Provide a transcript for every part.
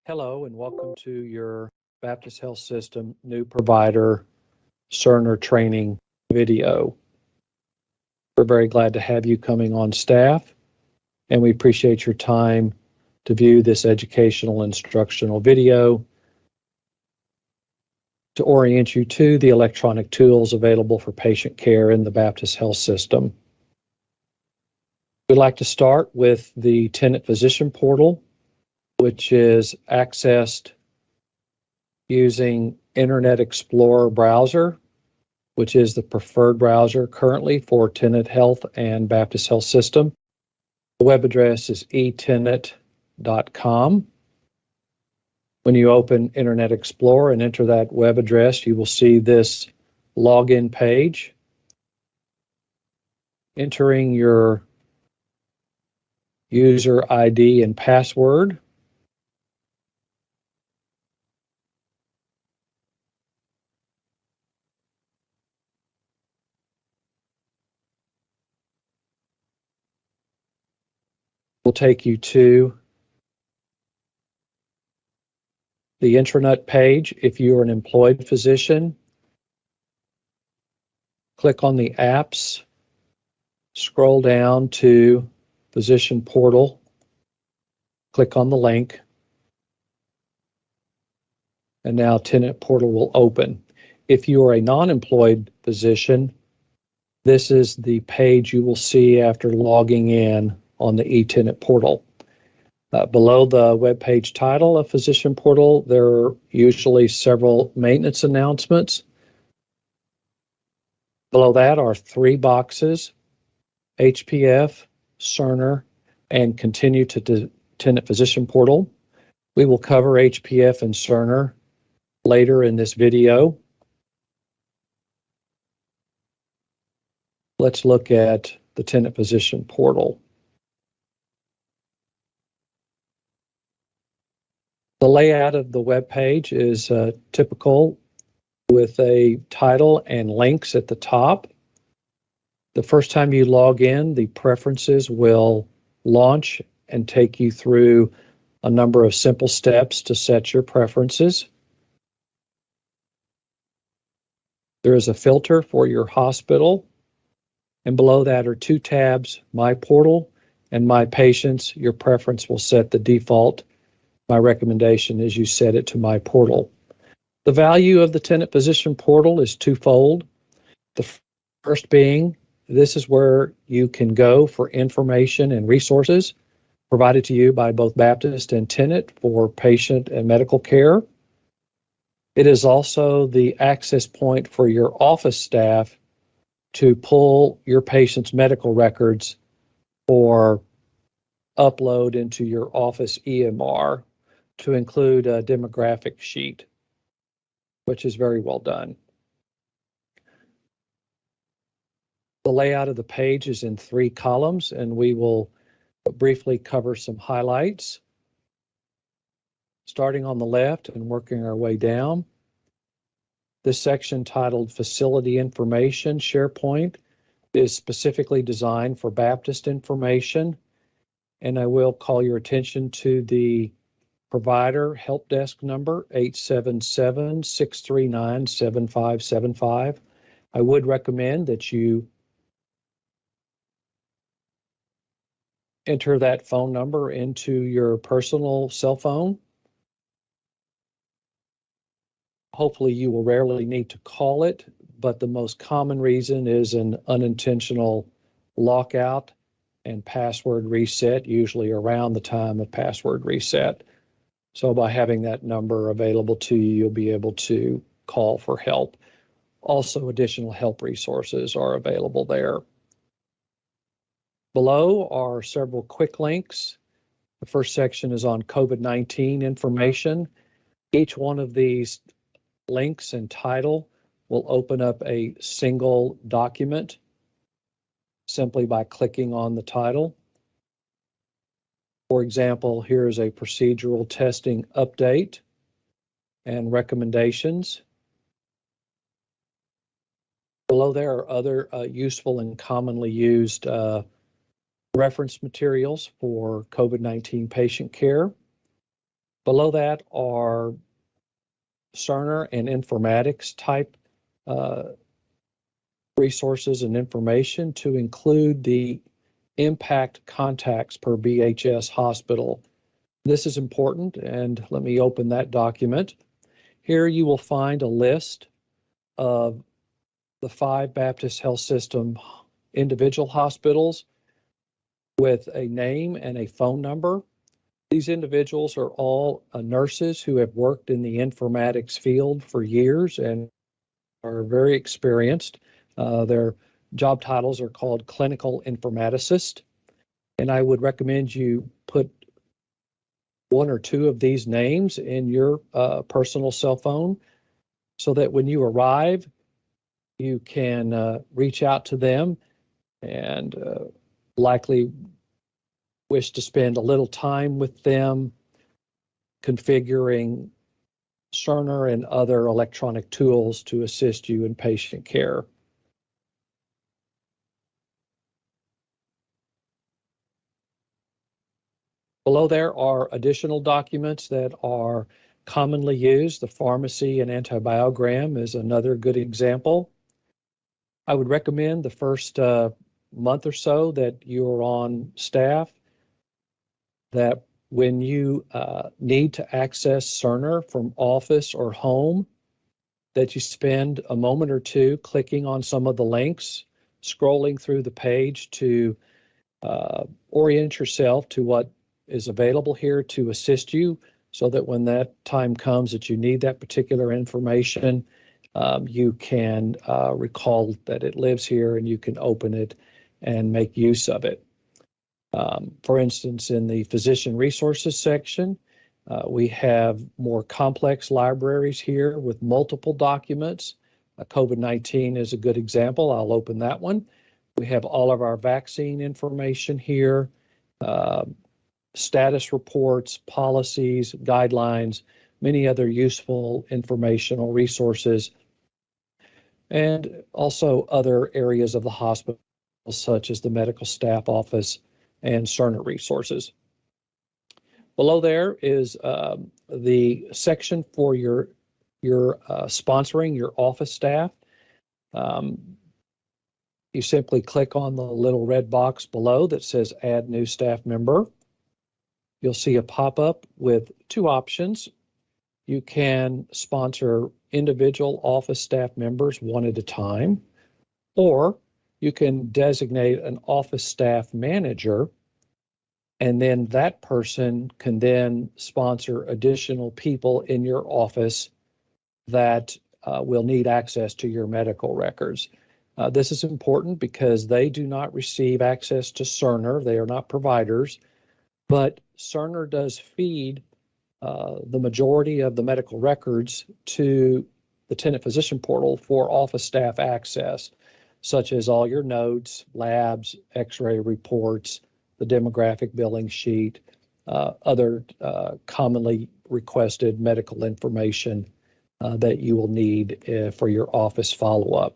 Hello and welcome to your Baptist Health System new provider Cerner training video. We're very glad to have you coming on staff, and we appreciate your time to view this educational instructional video to orient you to the electronic tools available for patient care in the Baptist Health System. We'd like to start with the Tenet Physician Portal, which is accessed using Internet Explorer browser, which is the preferred browser currently for Tenet Health and Baptist Health System. The web address is etenet.com. When you open Internet Explorer and enter that web address, you will see this login page. Entering your user ID and password. Will take you to the intranet page. If you are an employed physician, click on the apps, scroll down to Physician Portal, click on the link, and now Tenet Portal will open. If you are a non-employed physician, this is the page you will see after logging in on the eTenet Portal. Below the web page title of Physician Portal, there are usually several maintenance announcements. Below that are three boxes: HPF, Cerner, and Continue to Tenet Physician Portal. We will cover HPF and Cerner later in this video. Let's look at the Tenet Physician Portal. The layout of the web page is typical, with a title and links at the top. The first time you log in, the preferences will launch and take you through a number of simple steps to set your preferences. There is a filter for your hospital, and below that are two tabs: My Portal and My Patients. Your preference will set the default. My recommendation is you set it to My Portal. The value of the Tenet Physician Portal is twofold. The first being, this is where you can go for information and resources provided to you by both Baptist and Tenet for patient and medical care. It is also the access point for your office staff to pull your patient's medical records or upload into your office EMR to include a demographic sheet, which is very well done. The layout of the page is in three columns, and we will briefly cover some highlights. Starting on the left and working our way down, this section titled Facility Information SharePoint is specifically designed for Baptist information, and I will call your attention to the provider help desk number 877-639-7575. I would recommend that you enter that phone number into your personal cell phone. Hopefully you will rarely need to call it, but the most common reason is an unintentional lockout and password reset, usually around the time of password reset. So by having that number available to you, you'll be able to call for help. Also, additional help resources are available there. Below are several quick links. The first section is on COVID-19 information. Each one of these links and title will open up a single document simply by clicking on the title. For example, here's a procedural testing update and recommendations. Below there are other useful and commonly used reference materials for COVID-19 patient care. Below that are Cerner and informatics type resources and information to include the impact contacts per BHS hospital. This is important, and let me open that document. Here you will find a list of the 5 Baptist Health System individual hospitals with a name and a phone number. These individuals are all nurses who have worked in the informatics field for years and are very experienced. Their job titles are called clinical informaticist, and I would recommend you put 1 or 2 of these names in your personal cell phone so that when you arrive, you can reach out to them and likely wish to spend a little time with them configuring Cerner and other electronic tools to assist you in patient care. Below there are additional documents that are commonly used. The pharmacy and antibiogram is another good example. I would recommend the first month or so that you're on staff that when you need to access Cerner from office or home, that you spend a moment or two clicking on some of the links, scrolling through the page to orient yourself to what is available here to assist you so that when that time comes that you need that particular information, you can recall that it lives here and you can open it and make use of it. For instance, in the physician resources section, we have more complex libraries here with multiple documents. COVID-19 is a good example. I'll open that one. We have all of our vaccine information here, status reports, policies, guidelines, many other useful informational resources, and also other areas of the hospital, such as the medical staff office and Cerner resources. Below there is the section for your sponsoring your office staff. You simply click on the little red box below that says Add New Staff Member. You'll see a pop-up with 2 options. You can sponsor individual office staff members one at a time, or you can designate an office staff manager, and then that person can then sponsor additional people in your office that will need access to your medical records. This is important because they do not receive access to Cerner. They are not providers, but Cerner does feed the majority of the medical records to the tenant physician portal for office staff access, such as all your notes, labs, x-ray reports, the demographic billing sheet, other commonly requested medical information that you will need for your office follow-up.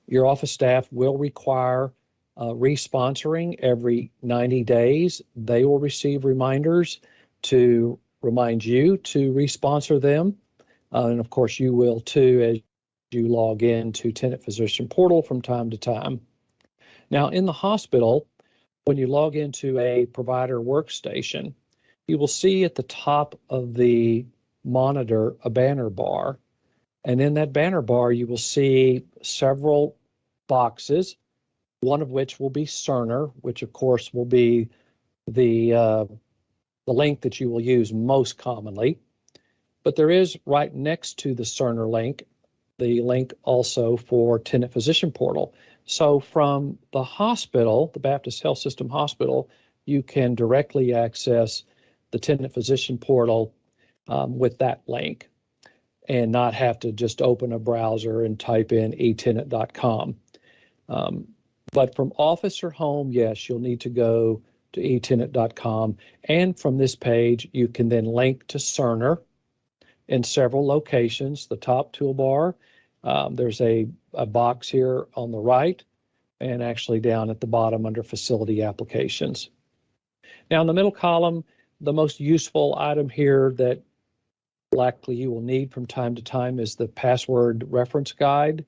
Your office staff will require responsoring every 90 days. They will receive reminders to remind you to responsor them. And of course, you will too as you log in to Tenant Physician Portal from time to time. Now, in the hospital, when you log into a provider workstation, you will see at the top of the monitor a banner bar. And in that banner bar, you will see several boxes, one of which will be Cerner, which of course will be the link that you will use most commonly. But there is right next to the Cerner link, the link also for Tenant Physician Portal. So from the hospital, the Baptist Health System Hospital, you can directly access the Tenant Physician Portal with that link and not have to just open a browser and type in etenant.com. But from office or home, yes, you'll need to go to etenant.com. And from this page, you can then link to Cerner in several locations. The top toolbar, there's a box here on the right, and actually down at the bottom under Facility Applications. Now in the middle column, the most useful item here that likely you will need from time to time is the password reference guide.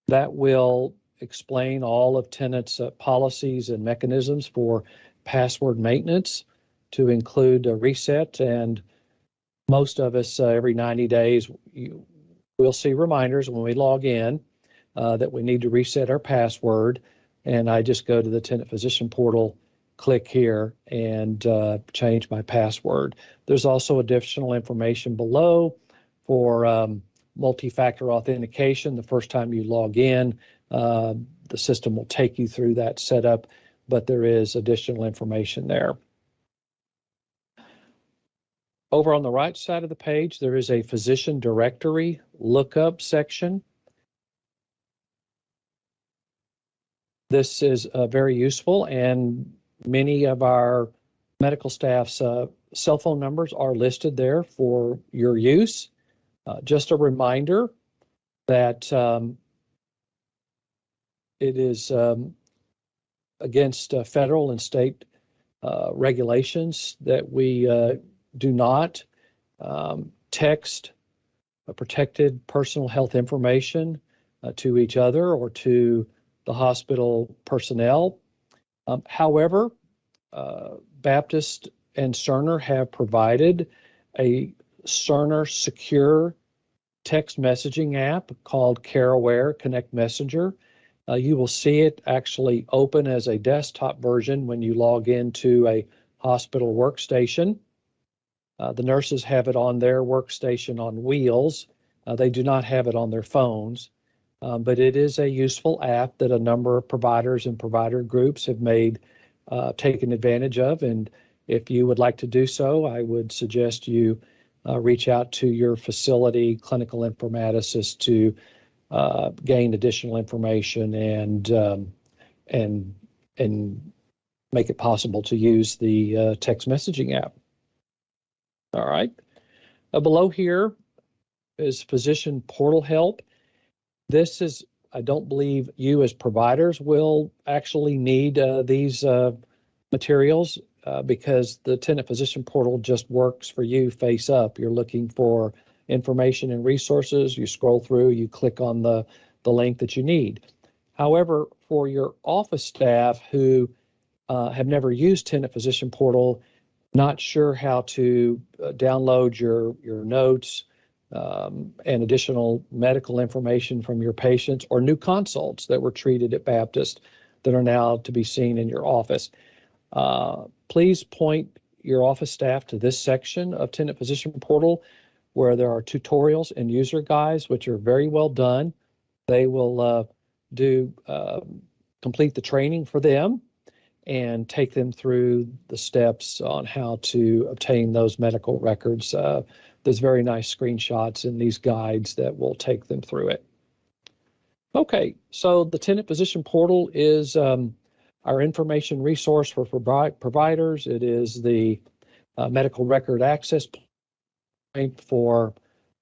That will explain all of Tenet's policies and mechanisms for password maintenance, to include a reset. And most of us, every 90 days, we'll see reminders when we log in that we need to reset our password. And I just go to the Tenet Physician Portal, click here, and change my password. There's also additional information below for multi-factor authentication. The first time you log in, the system will take you through that setup, but there is additional information there. Over on the right side of the page, there is a physician directory lookup section. This is very useful, and many of our medical staff's cell phone numbers are listed there for your use. Just a reminder that it is against federal and state regulations that we do not text protected personal health information to each other or to the hospital personnel. However, Baptist and Cerner have provided a Cerner secure text messaging app called CareAware Connect Messenger. You will see it actually open as a desktop version when you log into a hospital workstation. The nurses have it on their workstation on wheels. They do not have it on their phones, but it is a useful app that a number of providers and provider groups have taken advantage of. And if you would like to do so, I would suggest you reach out to your facility clinical informaticist to gain additional information and make it possible to use the text messaging app. All right. Below here is physician portal help. This is, I don't believe you as providers will actually need these materials because the Tenet Physician Portal just works for you face up. You're looking for information and resources, you scroll through, you click on the link that you need. However, for your office staff who have never used Tenet Physician Portal, not sure how to download your notes and additional medical information from your patients, or new consults that were treated at Baptist that are now to be seen in your office, please point your office staff to this section of Tenet Physician Portal where there are tutorials and user guides, which are very well done. They will complete the training for them and take them through the steps on how to obtain those medical records. There's very nice screenshots in these guides that will take them through it. Okay, so the Tenet Physician Portal is our information resource for providers. It is the medical record access point for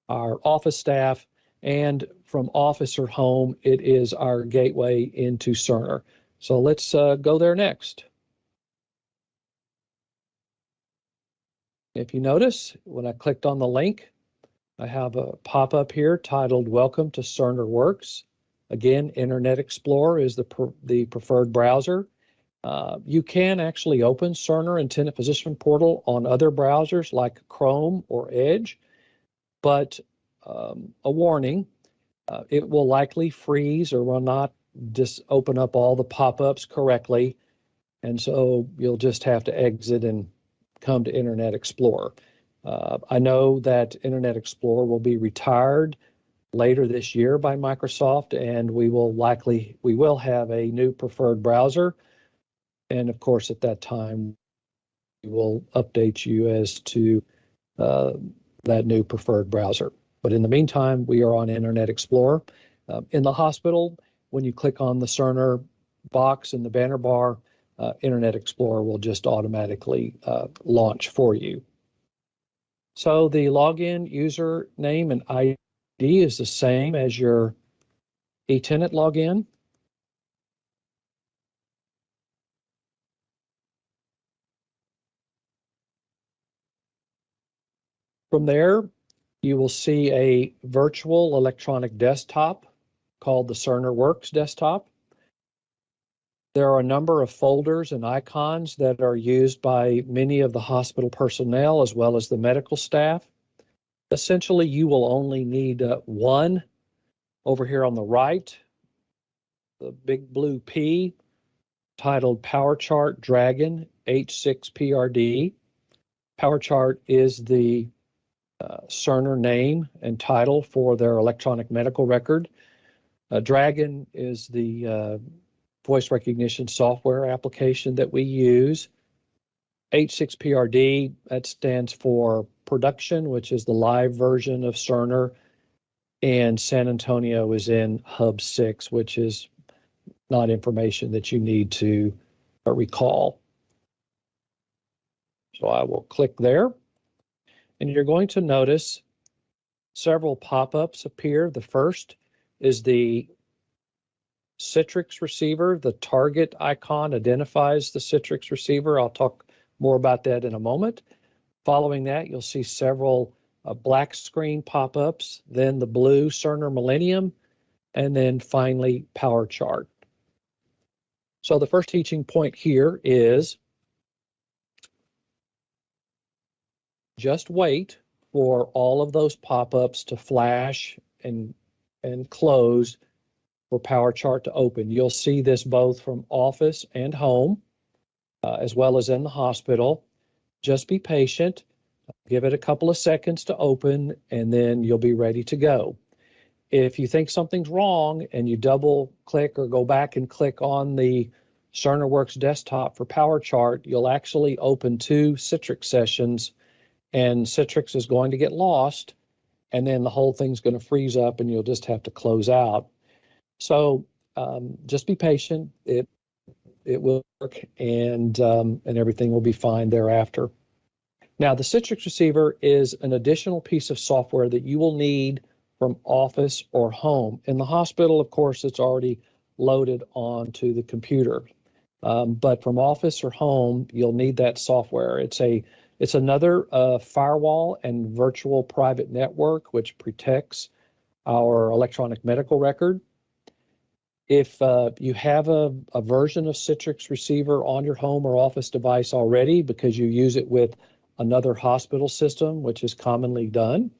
our office staff, and from office or home, it is our gateway into Cerner. So let's go there next. If you notice, when I clicked on the link, I have a pop-up here titled Welcome to Cerner Works. Again, Internet Explorer is the preferred browser. You can actually open Cerner and Tenet Physician Portal on other browsers like Chrome or Edge, but a warning, it will likely freeze or will not just open up all the pop-ups correctly, and so you'll just have to exit and come to Internet Explorer. I know that Internet Explorer will be retired later this year by Microsoft, and we will have a new preferred browser. And of course, at that time, we will update you as to that new preferred browser. But in the meantime, we are on Internet Explorer. In the hospital, when you click on the Cerner box in the banner bar, Internet Explorer will just automatically launch for you. So the login username and ID is the same as your eTenet login. From there, you will see a virtual electronic desktop called the Cerner Works desktop. There are a number of folders and icons that are used by many of the hospital personnel as well as the medical staff. Essentially, you will only need one over here on the right, the big blue P titled Powerchart Dragon H6PRD. Powerchart is the Cerner name and title for their electronic medical record. Dragon is the voice recognition software application that we use. H6PRD, that stands for production, which is the live version of Cerner, and San Antonio is in Hub 6, which is not information that you need to recall. So I will click there, and you're going to notice several pop-ups appear. The first is the Citrix receiver. The target icon identifies the Citrix receiver. I'll talk more about that in a moment. Following that, you'll see several black screen pop-ups, then the blue Cerner Millennium, and then finally Powerchart. So the first teaching point here is just wait for all of those pop-ups to flash and close for Powerchart to open. You'll see this both from office and home, as well as in the hospital. Just be patient, give it a couple of seconds to open, and then you'll be ready to go. If you think something's wrong and you double click or go back and click on the Cerner Works desktop for Powerchart, you'll actually open two Citrix sessions, and Citrix is going to get lost, and then the whole thing's going to freeze up and you'll just have to close out. So just be patient. It will work, and everything will be fine thereafter. Now, the Citrix receiver is an additional piece of software that you will need from office or home. In the hospital, of course, it's already loaded onto the computer. But from office or home, you'll need that software. It's another firewall and virtual private network which protects our electronic medical record. If you have a version of Citrix receiver on your home or office device already because you use it with another hospital system, which is commonly done,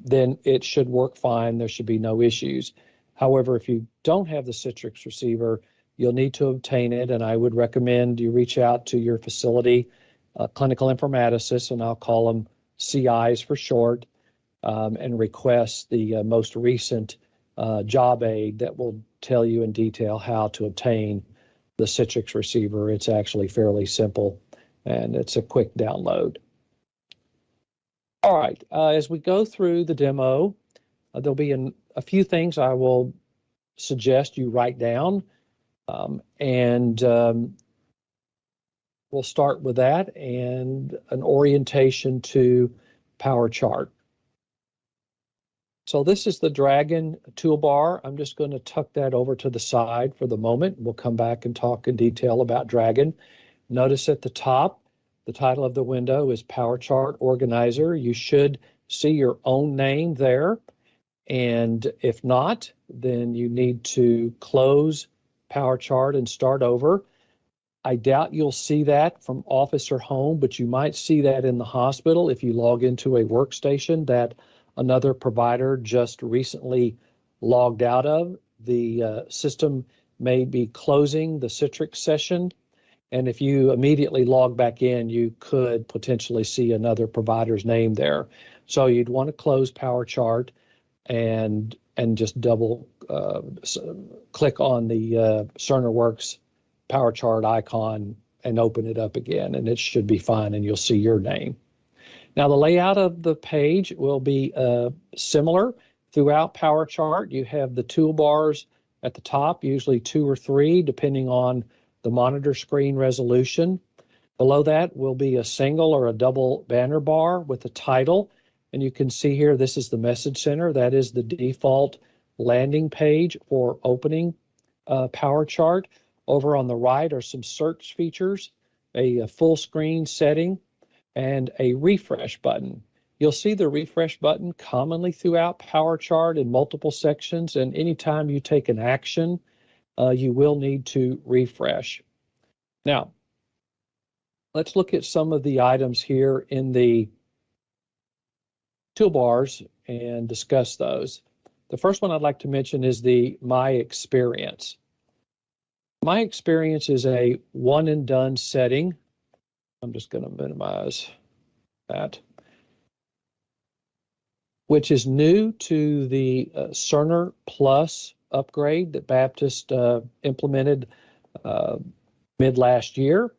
then it should work fine. There should be no issues. However, if you don't have the Citrix receiver, you'll need to obtain it, and I would recommend you reach out to your facility clinical informaticists, and I'll call them CIs for short, and request the most recent job aid that will tell you in detail how to obtain the Citrix receiver. It's actually fairly simple, and it's a quick download. All right, as we go through the demo, there'll be a few things I will suggest you write down, and we'll start with that and an orientation to Powerchart. So this is the Dragon toolbar. I'm just going to tuck that over to the side for the moment. We'll come back and talk in detail about Dragon. Notice at the top, the title of the window is Powerchart Organizer. You should see your own name there. And if not, then you need to close Powerchart and start over. I doubt you'll see that from office or home, but you might see that in the hospital if you log into a workstation that another provider just recently logged out of. The system may be closing the Citrix session, and if you immediately log back in, you could potentially see another provider's name there. So you'd want to close Powerchart and just double click on the Cerner Works Powerchart icon and open it up again, and it should be fine, and you'll see your name. Now, the layout of the page will be similar throughout Powerchart. You have the toolbars at the top, usually 2 or 3, depending on the monitor screen resolution. Below that will be a single or a double banner bar with a title. And you can see here, this is the message center. That is the default landing page for opening Powerchart. Over on the right are some search features, a full screen setting, and a refresh button. You'll see the refresh button commonly throughout Powerchart in multiple sections, and anytime you take an action, you will need to refresh. Now, let's look at some of the items here in the toolbars and discuss those. The first one I'd like to mention is the My Experience. My Experience is a one and done setting. I'm just going to minimize that, which is new to the Cerner Plus upgrade that Baptist implemented mid last year.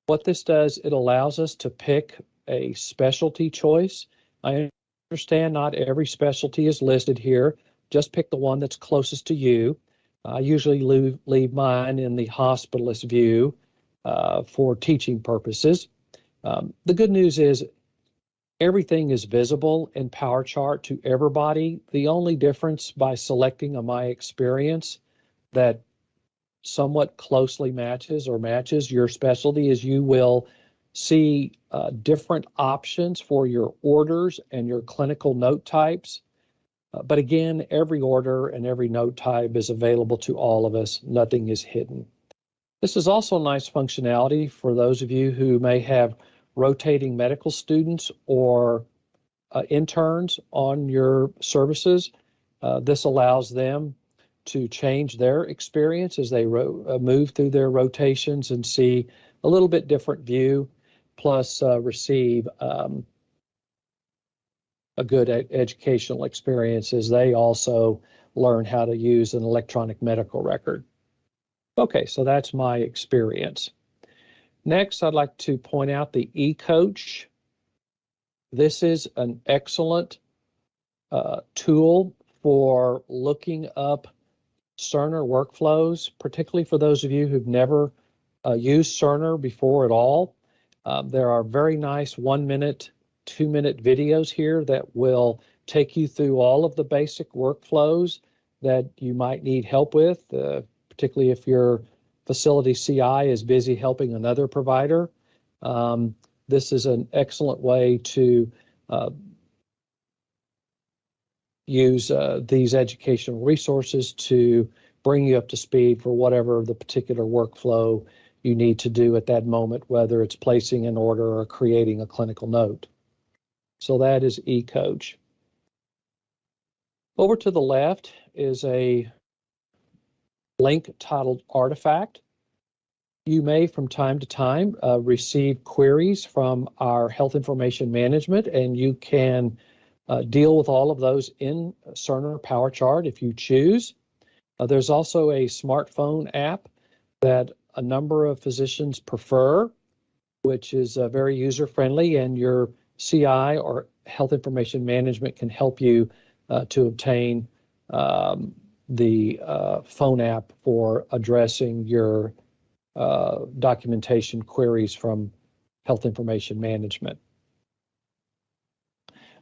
What this does, it allows us to pick a specialty choice. I understand not every specialty is listed here. Just pick the one that's closest to you. I usually leave mine in the hospitalist view for teaching purposes. The good news is everything is visible in Powerchart to everybody. The only difference by selecting a My Experience that somewhat closely matches your specialty is you will see different options for your orders and your clinical note types. But again, every order and every note type is available to all of us. Nothing is hidden. This is also nice functionality for those of you who may have rotating medical students or interns on your services. This allows them to change their experience as they move through their rotations and see a little bit different view, plus receive a good educational experience as they also learn how to use an electronic medical record. Okay, so that's My Experience. Next, I'd like to point out the eCoach. This is an excellent tool for looking up Cerner workflows, particularly for those of you who've never used Cerner before at all. There are very nice 1 minute, 2 minute videos here that will take you through all of the basic workflows that you might need help with, particularly if your facility CI is busy helping another provider. This is an excellent way to use these educational resources to bring you up to speed for whatever the particular workflow you need to do at that moment, whether it's placing an order or creating a clinical note. So that is eCoach. Over to the left is a link titled Artifact. You may, from time to time, receive queries from our health information management, and you can deal with all of those in Cerner Powerchart if you choose. There's also a smartphone app that a number of physicians prefer, which is very user-friendly, and your CI or health information management can help you to obtain the phone app for addressing your documentation queries from health information management.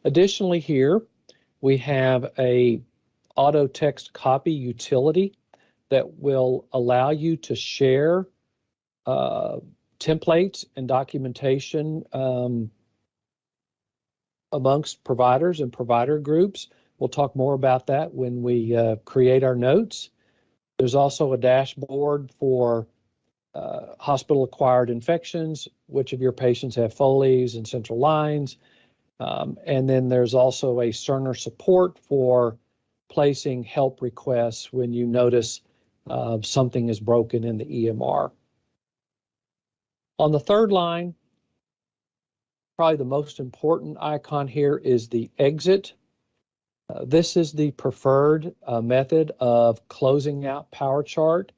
Additionally, here we have a auto text copy utility that will allow you to share templates and documentation amongst providers and provider groups. We'll talk more about that when we create our notes. There's also a dashboard for hospital-acquired infections, which of your patients have Foleys and central lines. And then there's also a Cerner support for placing help requests when you notice something is broken in the EMR. On the third line, probably the most important icon here is the exit. This is the preferred method of closing out Powerchart.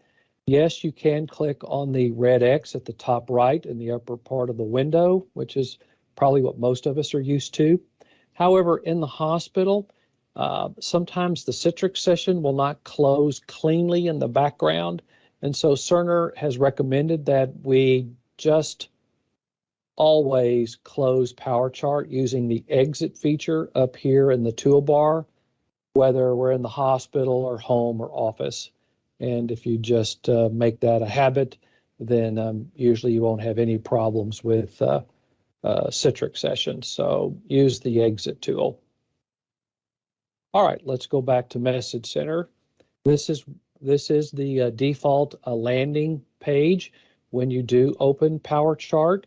Yes, you can click on the red X at the top right in the upper part of the window, which is probably what most of us are used to. However, in the hospital, sometimes the Citrix session will not close cleanly in the background. And so Cerner has recommended that we just always close Powerchart using the exit feature up here in the toolbar, whether we're in the hospital or home or office. And if you just make that a habit, then usually you won't have any problems with Citrix sessions. So use the exit tool. All right, let's go back to Message Center. This is the default landing page when you do open Powerchart.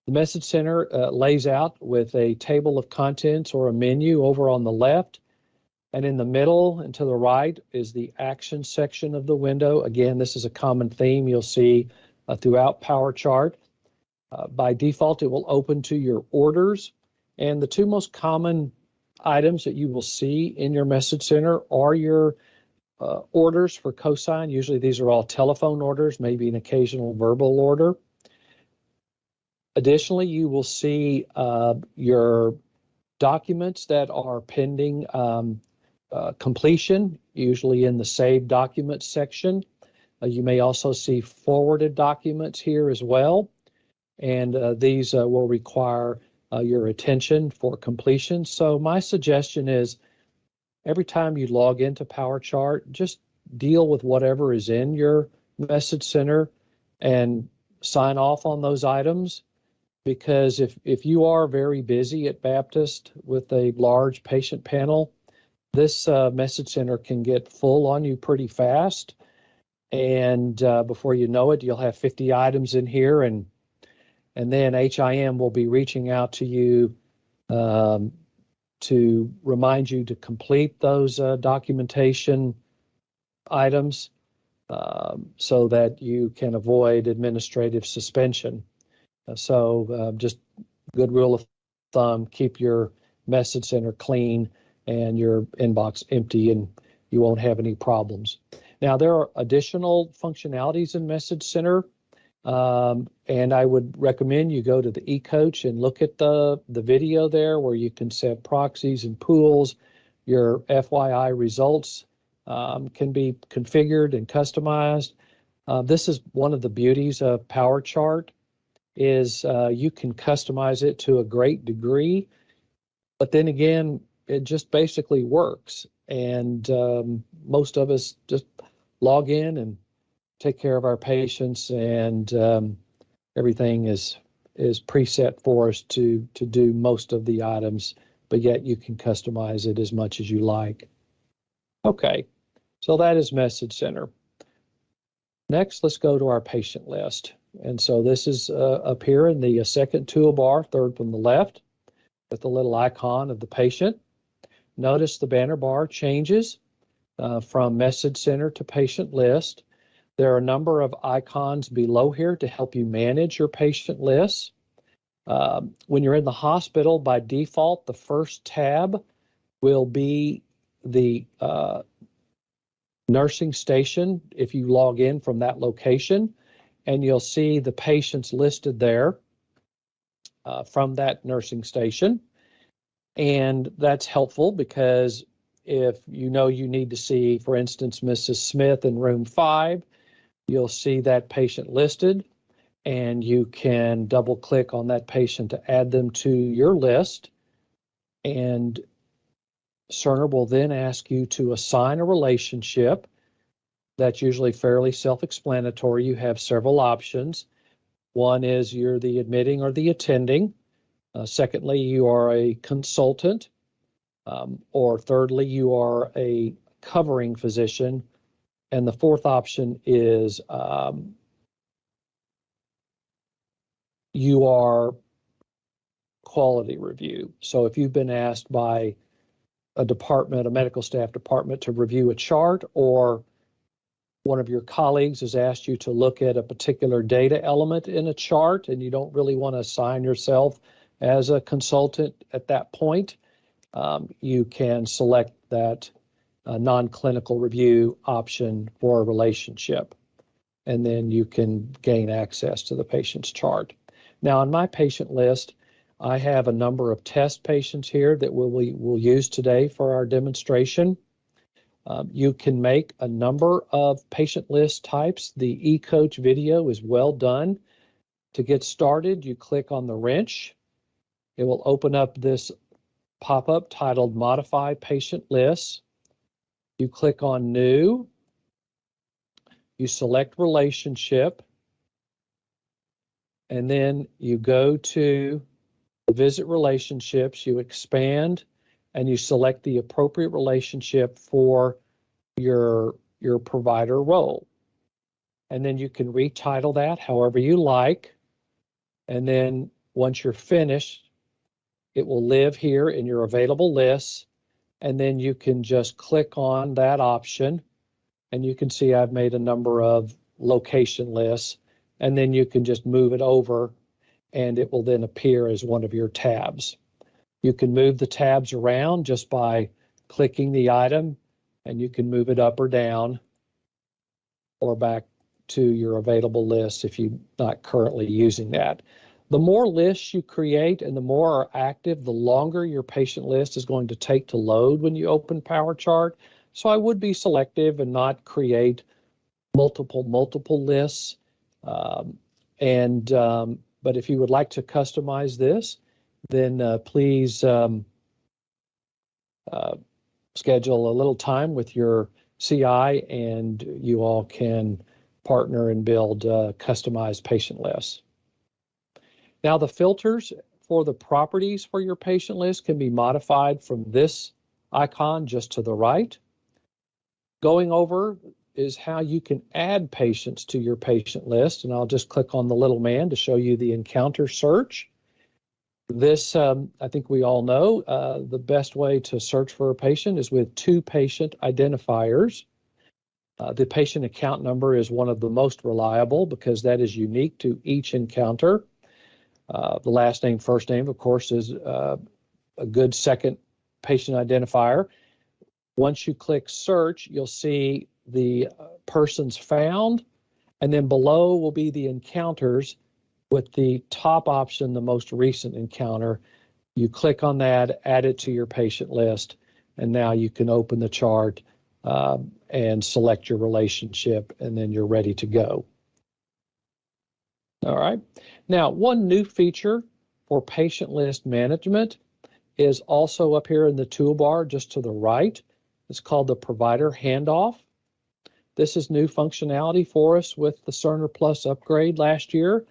The Message Center lays out with a table of contents or a menu over on the left, and in the middle and to the right is the action section of the window. Again, this is a common theme you'll see throughout Powerchart. By default, it will open to your orders, and the two most common items that you will see in your Message Center are your orders for cosign. Usually these are all telephone orders, maybe an occasional verbal order. Additionally, you will see your documents that are pending completion, usually in the Save Documents section. You may also see forwarded documents here as well, and these will require your attention for completion. So my suggestion is every time you log into Powerchart, just deal with whatever is in your Message Center and sign off on those items. Because if you are very busy at Baptist with a large patient panel, this Message Center can get full on you pretty fast. And before you know it, you'll have 50 items in here, and then HIM will be reaching out to you to remind you to complete those documentation items so that you can avoid administrative suspension. So just good rule of thumb, keep your Message Center clean and your inbox empty, and you won't have any problems. Now, there are additional functionalities in Message Center, and I would recommend you go to the eCoach and look at the video there where you can set proxies and pools. Your FYI results can be configured and customized. This is one of the beauties of Powerchart, is you can customize it to a great degree, but then again, it just basically works. And most of us just log in and take care of our patients, and everything is preset for us to do most of the items, but yet you can customize it as much as you like. Okay, so that is Message Center. Next, let's go to our patient list. And so this is up here in the second toolbar, third from the left, with the little icon of the patient. Notice the banner bar changes from Message Center to Patient List. There are a number of icons below here to help you manage your patient lists. When you're in the hospital, by default, the first tab will be the nursing station if you log in from that location, and you'll see the patients listed there from that nursing station. And that's helpful because if you know you need to see, for instance, Mrs. Smith in room 5, you'll see that patient listed, and you can double click on that patient to add them to your list. And Cerner will then ask you to assign a relationship. That's usually fairly self-explanatory. You have several options. One is you're the admitting or the attending. Secondly, you are a consultant. Or thirdly, you are a covering physician. And the fourth option is you are quality review. So if you've been asked by a department, a medical staff department, to review a chart, or one of your colleagues has asked you to look at a particular data element in a chart and you don't really want to assign yourself as a consultant at that point, you can select that non-clinical review option for a relationship, and then you can gain access to the patient's chart. Now, on my patient list, I have a number of test patients here that we'll use today for our demonstration. You can make a number of patient list types. The eCoach video is well done. To get started, you click on the wrench. It will open up this pop-up titled Modify Patient Lists. You click on New. You select Relationship. and then you go to Visit Relationships, you expand, and you select the appropriate relationship for your provider role. And then you can retitle that however you like. And then once you're finished, it will live here in your available lists. And then you can just click on that option. And you can see I've made a number of location lists. And then you can just move it over and it will then appear as one of your tabs. You can move the tabs around just by clicking the item, and you can move it up or down or back to your available list if you're not currently using that. The more lists you create and the more are active, the longer your patient list is going to take to load when you open Powerchart. So I would be selective and not create multiple lists. But if you would like to customize this, then please schedule a little time with your CI and you all can partner and build customized patient lists. Now the filters for the properties for your patient list can be modified from this icon just to the right. Going over is how you can add patients to your patient list, and I'll just click on the little man to show you the encounter search. This, I think we all know, the best way to search for a patient is with two patient identifiers. The patient account number is one of the most reliable because that is unique to each encounter. The last name, first name, of course, is a good second patient identifier. Once you click search, you'll see the persons found, and then below will be the encounters with the top option, the most recent encounter. You click on that, add it to your patient list, and now you can open the chart and select your relationship, and then you're ready to go. All right. Now, one new feature for patient list management is also up here in the toolbar just to the right. It's called the provider handoff. This is new functionality for us with the Cerner Plus upgrade last year.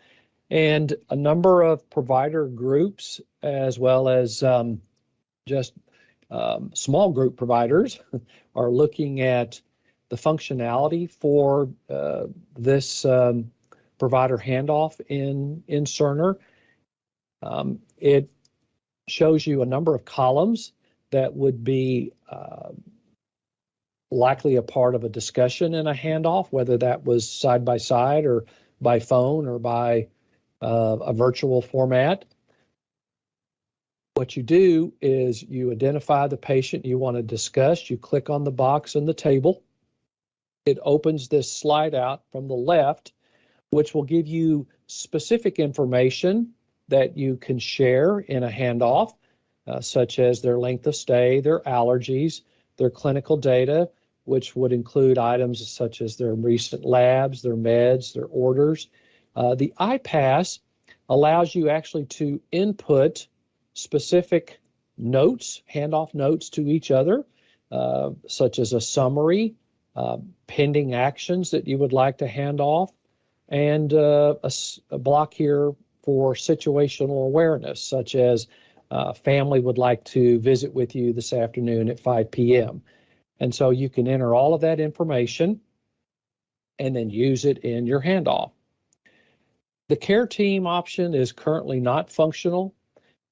And a number of provider groups, as well as just small group providers, are looking at the functionality for this provider handoff in Cerner. It shows you a number of columns that would be likely a part of a discussion in a handoff, whether that was side by side or by phone or by a virtual format. What you do is you identify the patient you want to discuss. You click on the box in the table. It opens this slide out from the left, which will give you specific information that you can share in a handoff, such as their length of stay, their allergies, their clinical data, which would include items such as their recent labs, their meds, their orders. The iPass allows you actually to input specific notes, handoff notes to each other, such as a summary, pending actions that you would like to hand off, and a block here for situational awareness, such as family would like to visit with you this afternoon at 5 p.m. And so you can enter all of that information and then use it in your handoff. The care team option is currently not functional,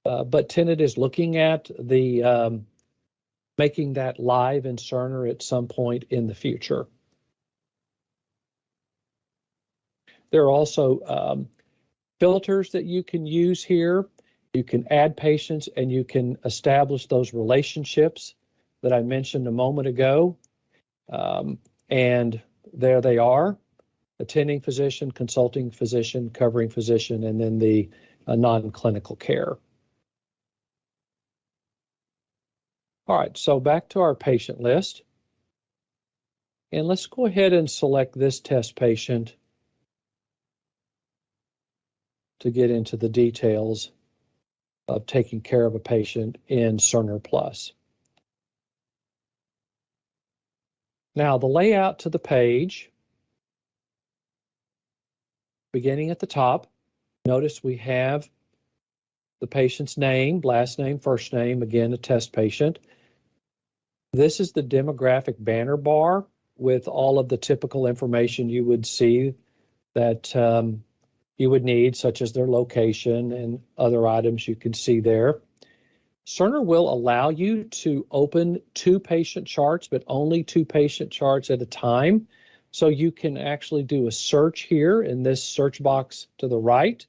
but Tenet is looking at the making that live in Cerner at some point in the future. There are also filters that you can use here. You can add patients and you can establish those relationships that I mentioned a moment ago. And there they are: attending physician, consulting physician, covering physician, and then the non-clinical care. All right, so back to our patient list. And let's go ahead and select this test patient to get into the details of taking care of a patient in Cerner Plus. Now, the layout to the page, beginning at the top, Notice we have the patient's name, last name, first name, again, a test patient. This is the demographic banner bar with all of the typical information you would see that you would need, such as their location and other items you can see there. Cerner will allow you to open 2 patient charts, but only 2 patient charts at a time. So you can actually do a search here in this search box to the right.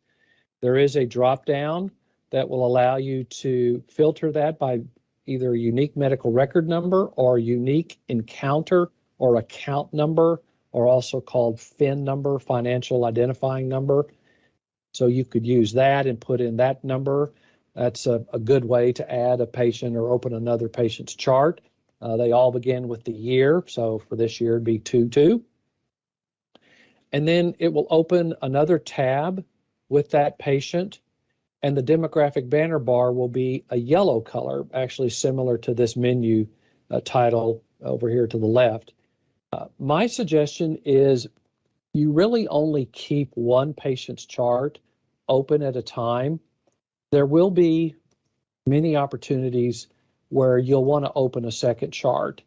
There is a drop down that will allow you to filter that by either a unique medical record number or unique encounter or account number, or also called FIN number, financial identifying number. So you could use that and put in that number. That's a good way to add a patient or open another patient's chart. They all begin with the year. So for this year, it'd be 2-2. And then it will open another tab with that patient, and the demographic banner bar will be a yellow color, actually similar to this menu title over here to the left. My suggestion is you really only keep one patient's chart open at a time. There will be many opportunities where you'll want to open a second chart.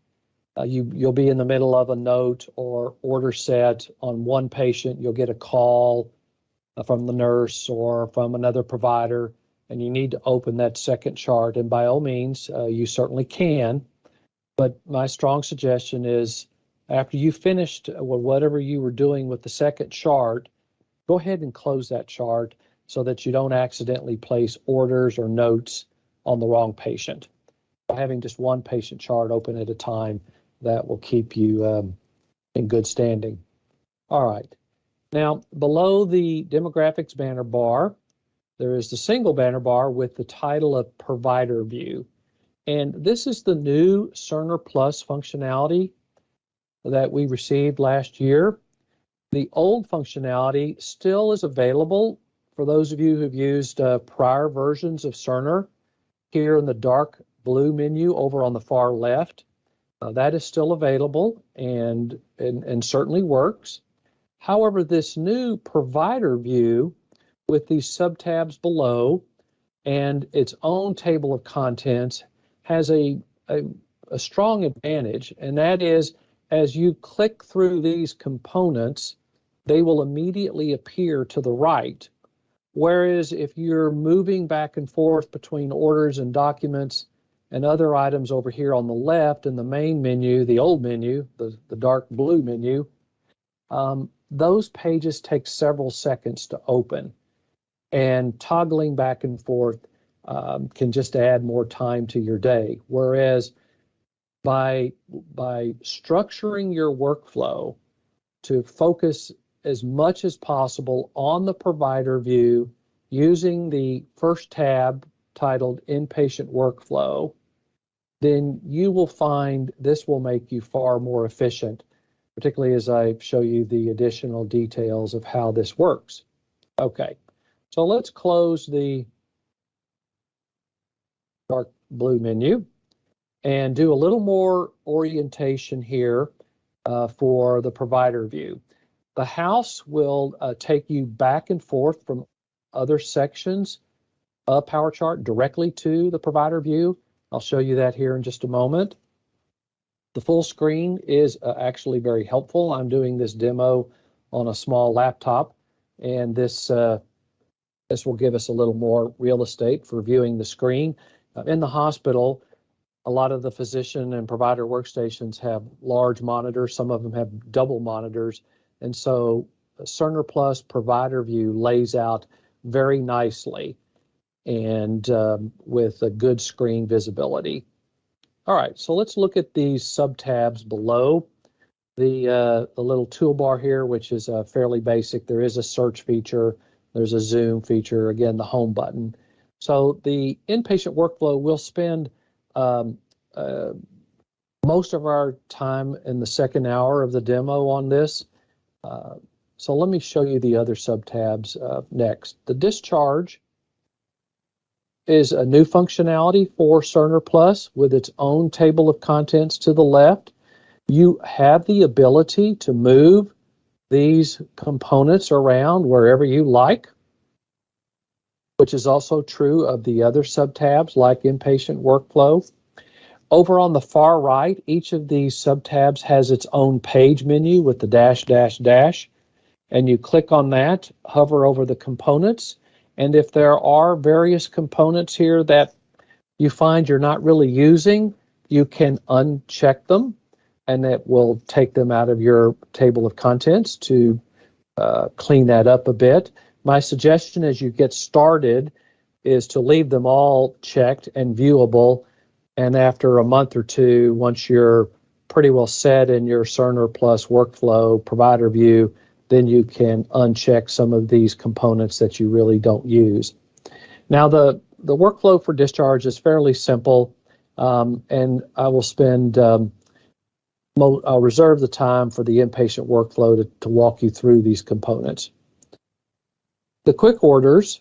You'll be in the middle of a note or order set on one patient. You'll get a call from the nurse or from another provider, and you need to open that second chart. And by all means, you certainly can. But my strong suggestion is after you finished whatever you were doing with the second chart, go ahead and close that chart so that you don't accidentally place orders or notes on the wrong patient. By having just one patient chart open at a time, that will keep you in good standing. All right. Now, below the demographics banner bar, there is the single banner bar with the title of Provider View. And this is the new Cerner Plus functionality that we received last year. The old functionality still is available for those of you who've used prior versions of Cerner. Here in the dark blue menu over on the far left, that is still available and certainly works. However, this new provider view with these subtabs below and its own table of contents has a strong advantage, and that is as you click through these components, they will immediately appear to the right. Whereas if you're moving back and forth between orders and documents and other items over here on the left in the main menu, the old menu, the dark blue menu, those pages take several seconds to open. And toggling back and forth can just add more time to your day. Whereas by structuring your workflow to focus as much as possible on the provider view using the first tab titled Inpatient Workflow, then you will find this will make you far more efficient, particularly as I show you the additional details of how this works. Okay, so let's close the dark blue menu and do a little more orientation here for the provider view. The house will take you back and forth from other sections of Powerchart directly to the provider view. I'll show you that here in just a moment. The full screen is actually very helpful. I'm doing this demo on a small laptop, and this will give us a little more real estate for viewing the screen. In the hospital, a lot of the physician and provider workstations have large monitors. Some of them have double monitors. And so Cerner Plus Provider View lays out very nicely and with a good screen visibility. All right, so let's look at these sub-tabs below. The little toolbar here, which is fairly basic. There is a search feature. There's a zoom feature. Again, the home button. So the inpatient workflow, we'll spend most of our time in the second hour of the demo on this. So let me show you the other sub-tabs next. The discharge is a new functionality for Cerner Plus with its own table of contents to the left. You have the ability to move these components around wherever you like. which is also true of the other subtabs like inpatient workflow. Over on the far right, each of these subtabs has its own page menu with the dash, dash, dash, and you click on that, hover over the components, and if there are various components here that you find you're not really using, you can uncheck them, and it will take them out of your table of contents to clean that up a bit. My suggestion as you get started is to leave them all checked and viewable, and after a month or two, once you're pretty well set in your Cerner Plus workflow provider view, then you can uncheck some of these components that you really don't use. Now, the workflow for discharge is fairly simple, and I will spend, I'll reserve the time for the inpatient workflow to walk you through these components. The quick orders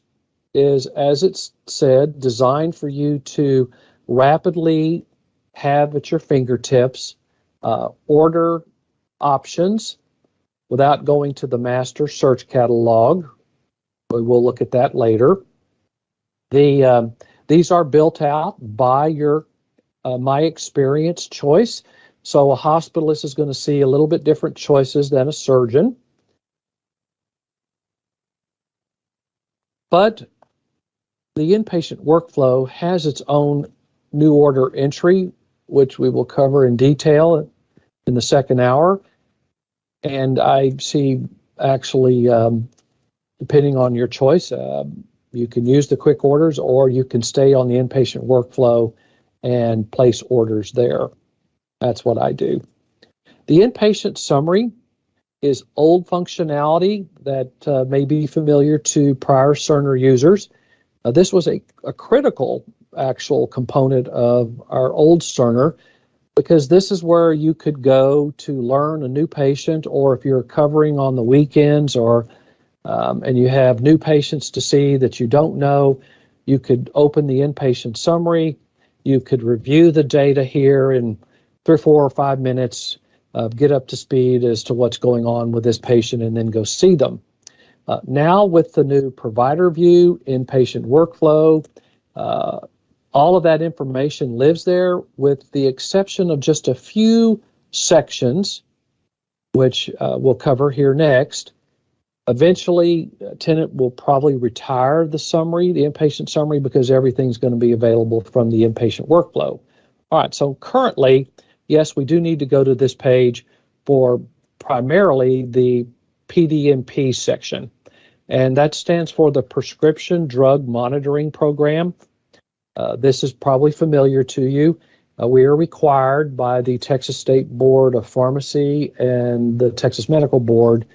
is, as it's said, designed for you to rapidly have at your fingertips order options without going to the master search catalog. We will look at that later. These are built out by your My Experience choice. So a hospitalist is going to see a little bit different choices than a surgeon. But the inpatient workflow has its own new order entry, which we will cover in detail in the second hour. And I see actually, depending on your choice, you can use the quick orders or you can stay on the inpatient workflow and place orders there. That's what I do. The inpatient summary is old functionality that may be familiar to prior Cerner users. This was a critical actual component of our old Cerner because this is where you could go to learn a new patient, or if you're covering on the weekends or and you have new patients to see that you don't know, you could open the inpatient summary. You could review the data here in 3 or 4 or 5 minutes, get up to speed as to what's going on with this patient, and then go see them. Now with the new provider view, inpatient workflow, all of that information lives there with the exception of just a few sections, which we'll cover here next. Eventually, Tenet will probably retire the summary, the inpatient summary, because everything's going to be available from the inpatient workflow. All right, so currently, yes, we do need to go to this page for primarily the PDMP section, and that stands for the Prescription Drug Monitoring Program. This is probably familiar to you. We are required by the Texas State Board of Pharmacy and the Texas Medical Board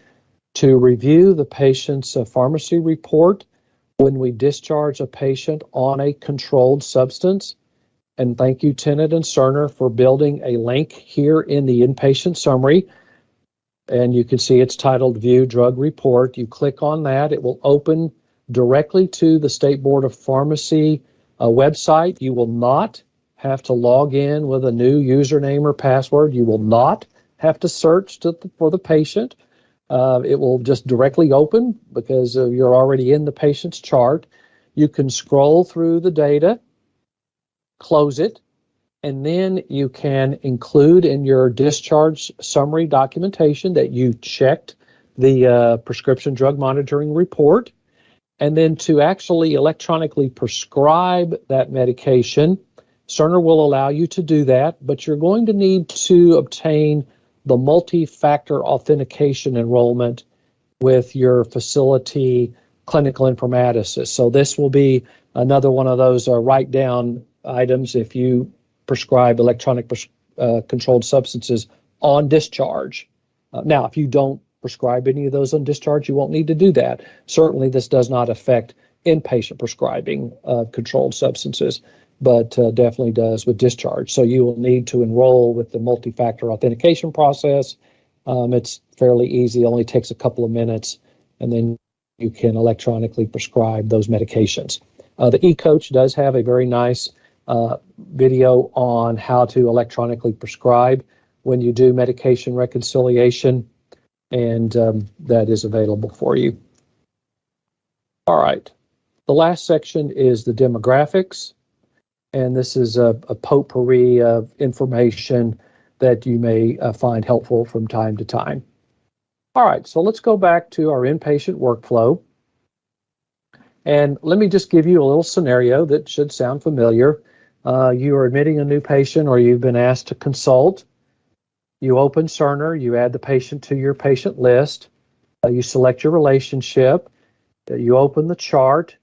to review the patient's pharmacy report when we discharge a patient on a controlled substance. And thank you, Tenet and Cerner, for building a link here in the inpatient summary. And you can see it's titled View Drug Report. You click on that, it will open directly to the State Board of Pharmacy website. You will not have to log in with a new username or password. You will not have to search for the patient. It will just directly open because you're already in the patient's chart. You can scroll through the data, close it, and then you can include in your discharge summary documentation that you checked the prescription drug monitoring report. And then to actually electronically prescribe that medication, Cerner will allow you to do that, but you're going to need to obtain the multi-factor authentication enrollment with your facility clinical informaticist. So this will be another one of those write-down items if you prescribe electronic controlled substances on discharge. Now, if you don't prescribe any of those on discharge, you won't need to do that. Certainly, this does not affect inpatient prescribing of controlled substances, but definitely does with discharge. So you will need to enroll with the multi-factor authentication process. It's fairly easy, only takes a couple of minutes, and then you can electronically prescribe those medications. The eCoach does have a very nice video on how to electronically prescribe when you do medication reconciliation, and that is available for you. All right. The last section is the demographics, and this is a potpourri of information that you may find helpful from time to time. All right, so let's go back to our inpatient workflow. And let me just give you a little scenario that should sound familiar. You are admitting a new patient, or you've been asked to consult. You open Cerner, you add the patient to your patient list, you select your relationship, you open the chart,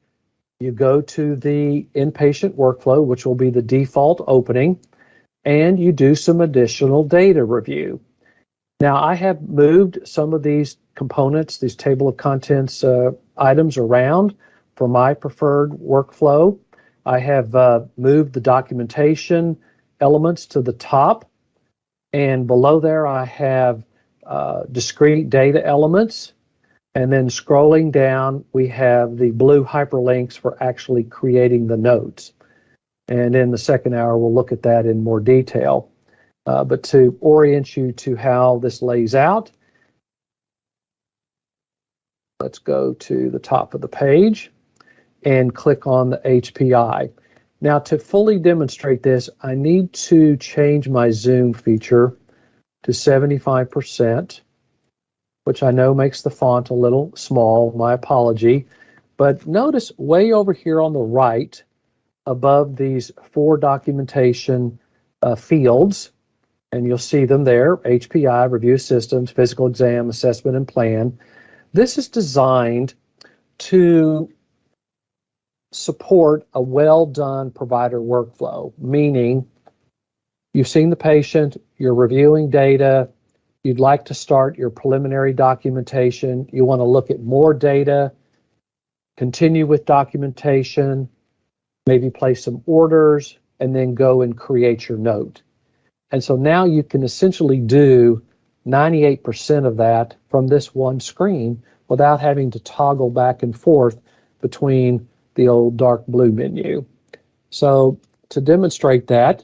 you go to the inpatient workflow, which will be the default opening, and you do some additional data review. Now, I have moved some of these components, these table of contents items around for my preferred workflow. I have moved the documentation elements to the top, and below there I have discrete data elements. And then scrolling down, we have the blue hyperlinks for actually creating the notes. And in the second hour, we'll look at that in more detail. But to orient you to how this lays out, let's go to the top of the page and click on the HPI. Now, to fully demonstrate this, I need to change my zoom feature to 75%, which I know makes the font a little small, my apology. But notice way over here on the right, above these 4 documentation fields, and you'll see them there, HPI, Review Systems, Physical Exam, Assessment, and Plan. This is designed to support a well-done provider workflow, meaning you've seen the patient, you're reviewing data, you'd like to start your preliminary documentation, you want to look at more data, continue with documentation, maybe place some orders, and then go and create your note. And so now you can essentially do 98% of that from this one screen without having to toggle back and forth between the old dark blue menu. So to demonstrate that,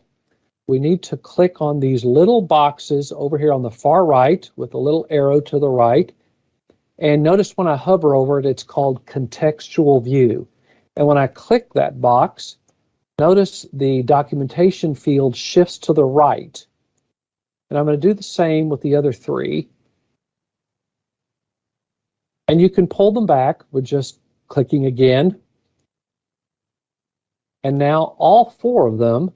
we need to click on these little boxes over here on the far right with a little arrow to the right. And notice when I hover over it, it's called Contextual View. And when I click that box, notice the documentation field shifts to the right. And I'm going to do the same with the other 3. And you can pull them back with just clicking again. And now all 4 of them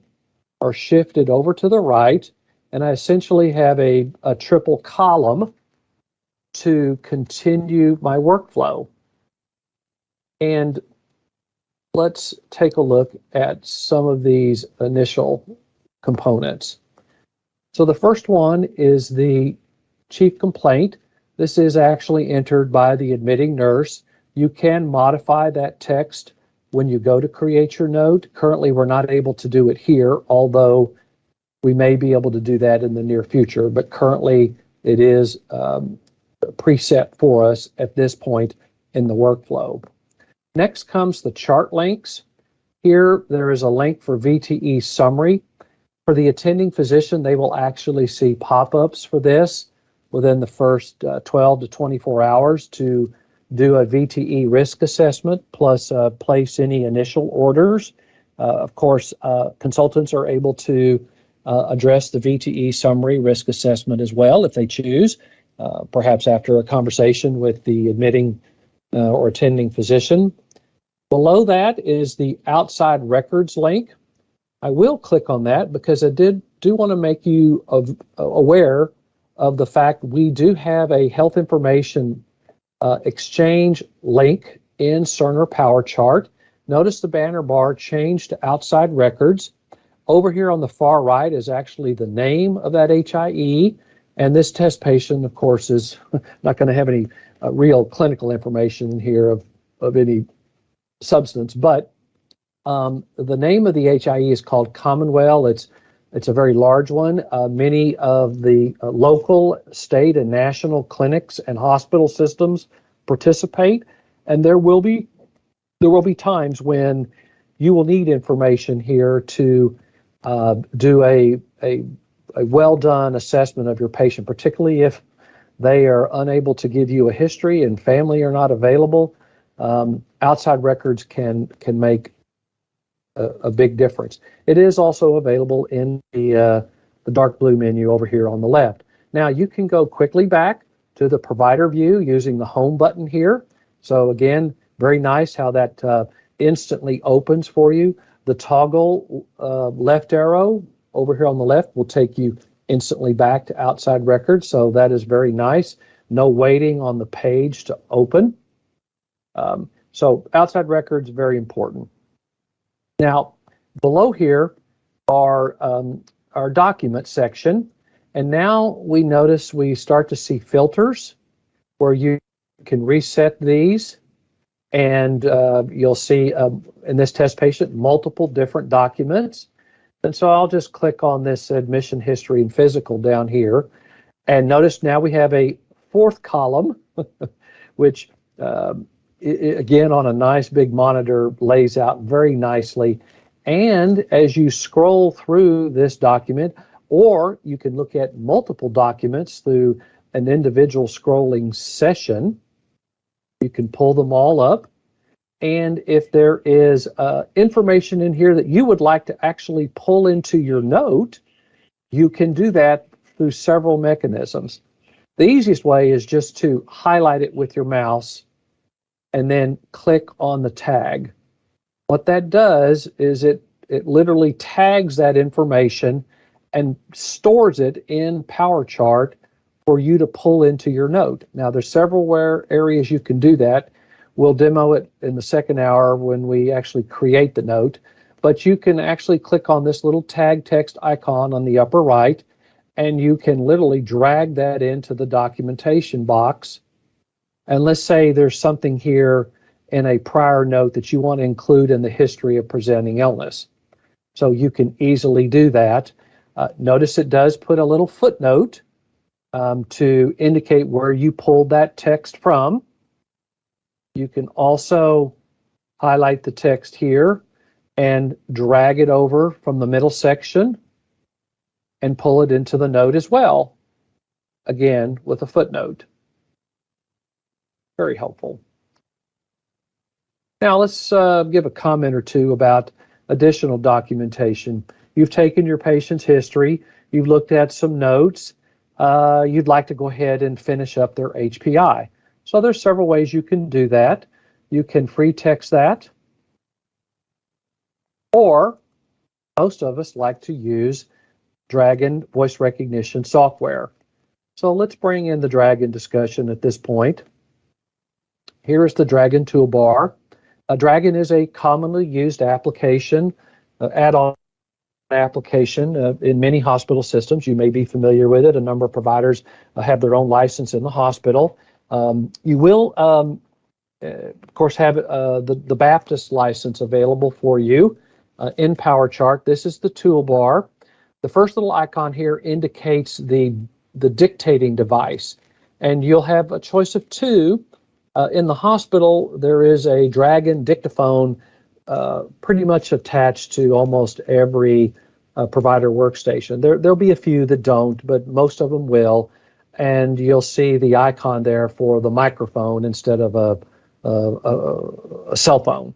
are shifted over to the right, and I essentially have a triple column to continue my workflow. And let's take a look at some of these initial components. So the first one is the chief complaint. This is actually entered by the admitting nurse. You can modify that text when you go to create your note. Currently, we're not able to do it here, although we may be able to do that in the near future. But currently, it is preset for us at this point in the workflow. Next comes the chart links. Here, there is a link for VTE summary. For the attending physician, they will actually see pop-ups for this within the first 12 to 24 hours to do a VTE risk assessment, plus place any initial orders. Of course, consultants are able to address the VTE summary risk assessment as well if they choose, perhaps after a conversation with the admitting or attending physician. Below that is the outside records link. I will click on that because I do want to make you aware of the fact we do have a health information exchange link in Cerner Powerchart. Notice the banner bar changed to outside records. Over here on the far right is actually the name of that HIE, and this test patient, of course, is not going to have any real clinical information here of any substance, but the name of the HIE is called Commonweal. It's a very large one. Many of the local, state, and national clinics and hospital systems participate, and there will be times when you will need information here to do a well-done assessment of your patient, particularly if they are unable to give you a history and family are not available. outside records can make a big difference. It is also available in the dark blue menu over here on the left. Now you can go quickly back to the provider view using the home button here. So again, very nice how that instantly opens for you. The toggle left arrow over here on the left will take you instantly back to outside records. So that is very nice. No waiting on the page to open. So outside records, very important. Now, below here are our document section, and now we notice we start to see filters where you can reset these, and you'll see in this test patient multiple different documents. And so I'll just click on this admission history and physical down here, and notice now we have a fourth column, which again, on a nice big monitor, lays out very nicely. And as you scroll through this document, or you can look at multiple documents through an individual scrolling session, you can pull them all up. And if there is information in here that you would like to actually pull into your note, you can do that through several mechanisms. The easiest way is just to highlight it with your mouse and then click on the tag. What that does is it literally tags that information and stores it in Powerchart for you to pull into your note. Now, there's several areas you can do that. We'll demo it in the second hour when we actually create the note, but you can actually click on this little tag text icon on the upper right, and you can literally drag that into the documentation box. And let's say there's something here in a prior note that you want to include in the history of presenting illness. So you can easily do that. Notice it does put a little footnote to indicate where you pulled that text from. You can also highlight the text here and drag it over from the middle section and pull it into the note as well, again with a footnote. Very helpful. Now let's give a comment or two about additional documentation. You've taken your patient's history, you've looked at some notes, you'd like to go ahead and finish up their HPI. So there's several ways you can do that. You can free text that, or most of us like to use Dragon voice recognition software. So let's bring in the Dragon discussion at this point. Here is the Dragon toolbar. Dragon is a commonly used application, add-on application in many hospital systems. You may be familiar with it. A number of providers have their own license in the hospital. You will, of course, have the Baptist license available for you in Powerchart. This is the toolbar. The first little icon here indicates the dictating device, and you'll have a choice of two. In the hospital, there is a Dragon dictaphone pretty much attached to almost every provider workstation. There'll be a few that don't, but most of them will. And you'll see the icon there for the microphone instead of a cell phone.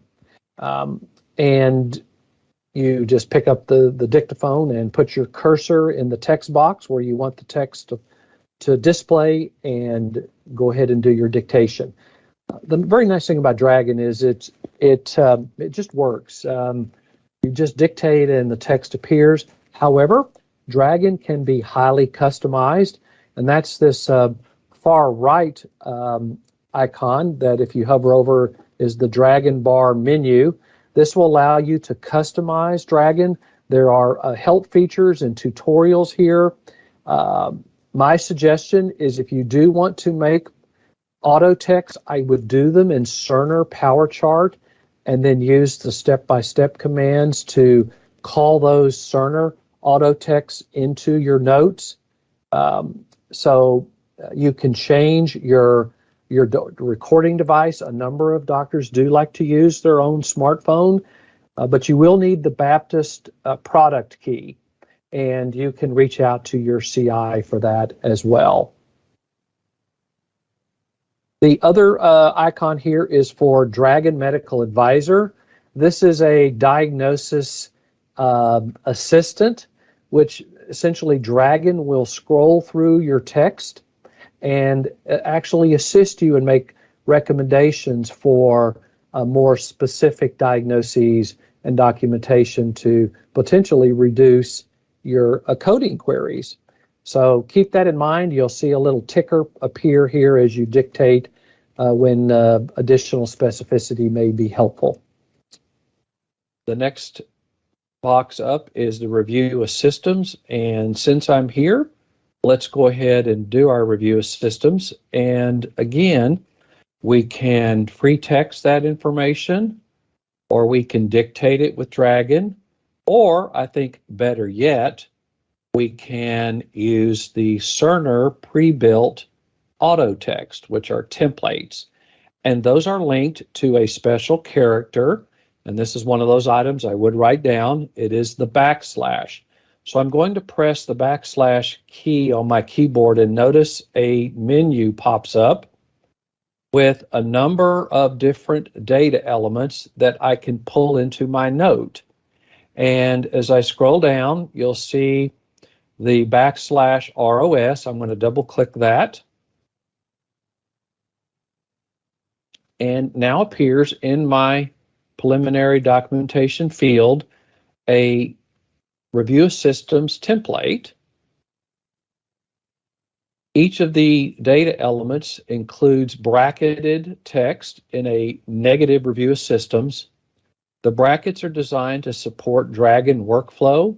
And you just pick up the dictaphone and put your cursor in the text box where you want the text to display and go ahead and do your dictation. The very nice thing about Dragon is it just works. You just dictate and the text appears. However, Dragon can be highly customized, and that's this far right icon that if you hover over is the Dragon bar menu. This will allow you to customize Dragon. There are help features and tutorials here. My suggestion is if you do want to make auto text, I would do them in Cerner Powerchart and then use the step-by-step commands to call those Cerner auto texts into your notes. So you can change your recording device. A number of doctors do like to use their own smartphone, but you will need the Baptist product key, and you can reach out to your CI for that as well. The other icon here is for Dragon Medical Advisor. This is a diagnosis assistant, which essentially Dragon will scroll through your text and actually assist you and make recommendations for more specific diagnoses and documentation to potentially reduce your coding queries. So keep that in mind. You'll see a little ticker appear here as you dictate when additional specificity may be helpful. The next box up is the review of systems, and since I'm here, let's go ahead and do our review of systems. And again, we can free text that information, or we can dictate it with Dragon, or I think better yet, we can use the Cerner pre-built auto text, which are templates. And those are linked to a special character. And this is one of those items I would write down. It is the backslash. So I'm going to press the backslash key on my keyboard, and notice a menu pops up with a number of different data elements that I can pull into my note. And as I scroll down, you'll see the backslash ROS. I'm going to double click that. And now appears in my preliminary documentation field a review of systems template. Each of the data elements includes bracketed text in a negative review of systems. The brackets are designed to support Dragon workflow.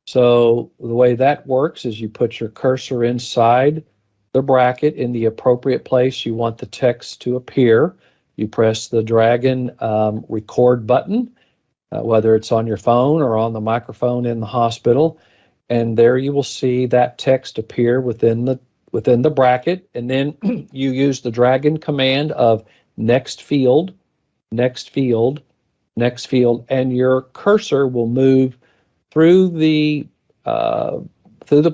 So the way that works is you put your cursor inside the bracket in the appropriate place you want the text to appear. You press the Dragon record button, whether it's on your phone or on the microphone in the hospital, and there you will see that text appear within the bracket. And then you use the Dragon command of next field, next field, next field, and your cursor will move through the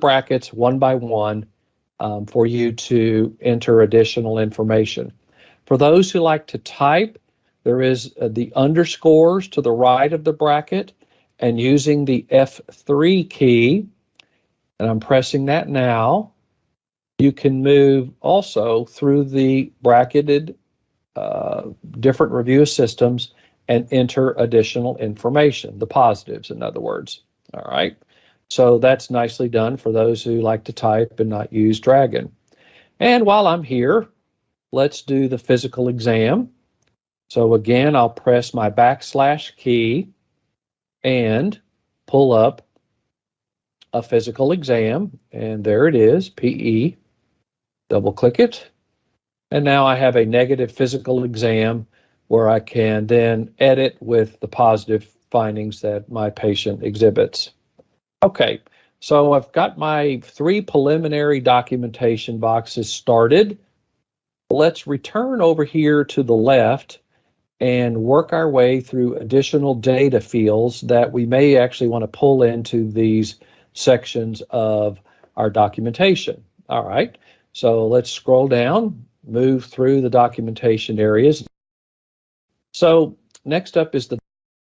brackets one by one for you to enter additional information. For those who like to type, there is the underscores to the right of the bracket, and using the F3 key, and I'm pressing that now, you can move also through the bracketed different review systems and enter additional information, the positives, in other words. All right, so that's nicely done for those who like to type and not use Dragon. And while I'm here, let's do the physical exam. So again, I'll press my backslash key and pull up a physical exam, and there it is, PE. Double click it, and now I have a negative physical exam where I can then edit with the positive findings that my patient exhibits. Okay, so I've got my 3 preliminary documentation boxes started. Let's return over here to the left and work our way through additional data fields that we may actually want to pull into these sections of our documentation. All right, so let's scroll down, move through the documentation areas. So next up is the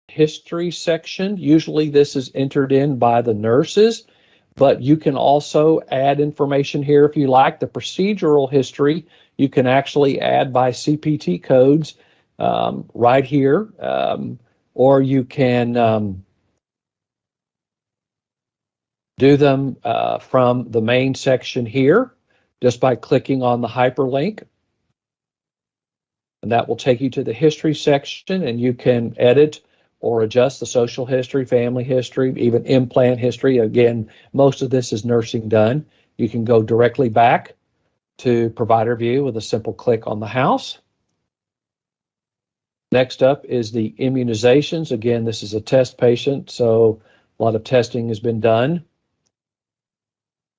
history section. Usually this is entered in by the nurses, but you can also add information here if you like. The procedural history you can actually add by CPT codes right here, or you can do them from the main section here just by clicking on the hyperlink. And that will take you to the history section, and you can edit or adjust the social history, family history, even implant history. Again, most of this is nursing done. You can go directly back to provider view with a simple click on the house. Next up is the immunizations. Again, this is a test patient, so a lot of testing has been done.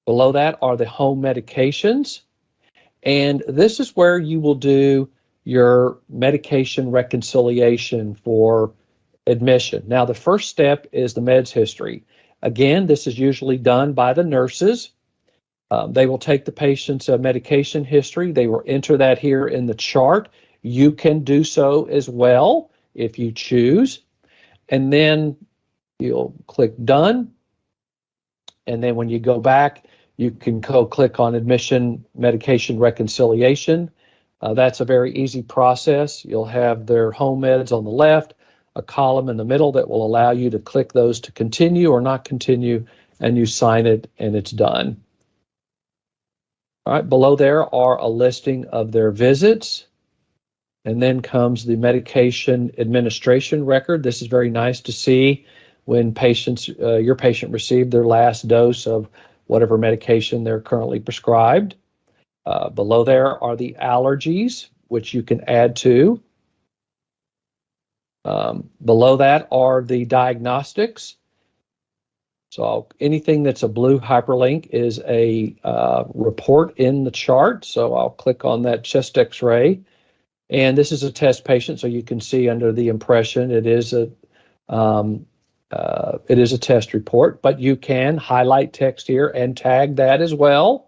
Below that are the home medications, and this is where you will do your medication reconciliation for admission. Now, the first step is the meds history. Again, this is usually done by the nurses, They will take the patient's medication history. They will enter that here in the chart. You can do so as well if you choose. And then you'll click Done. And then when you go back, you can go click on Admission Medication Reconciliation. That's a very easy process. You'll have their home meds on the left, a column in the middle that will allow you to click those to continue or not continue, and you sign it and it's done. All right, below there are a listing of their visits, and then comes the medication administration record. This is very nice to see when patients, your patient received their last dose of whatever medication they're currently prescribed. Below there are the allergies, which you can add to. Below that are the diagnostics. So anything that's a blue hyperlink is a report in the chart. So I'll click on that chest x-ray. And this is a test patient, so you can see under the impression it is a test report, but you can highlight text here and tag that as well.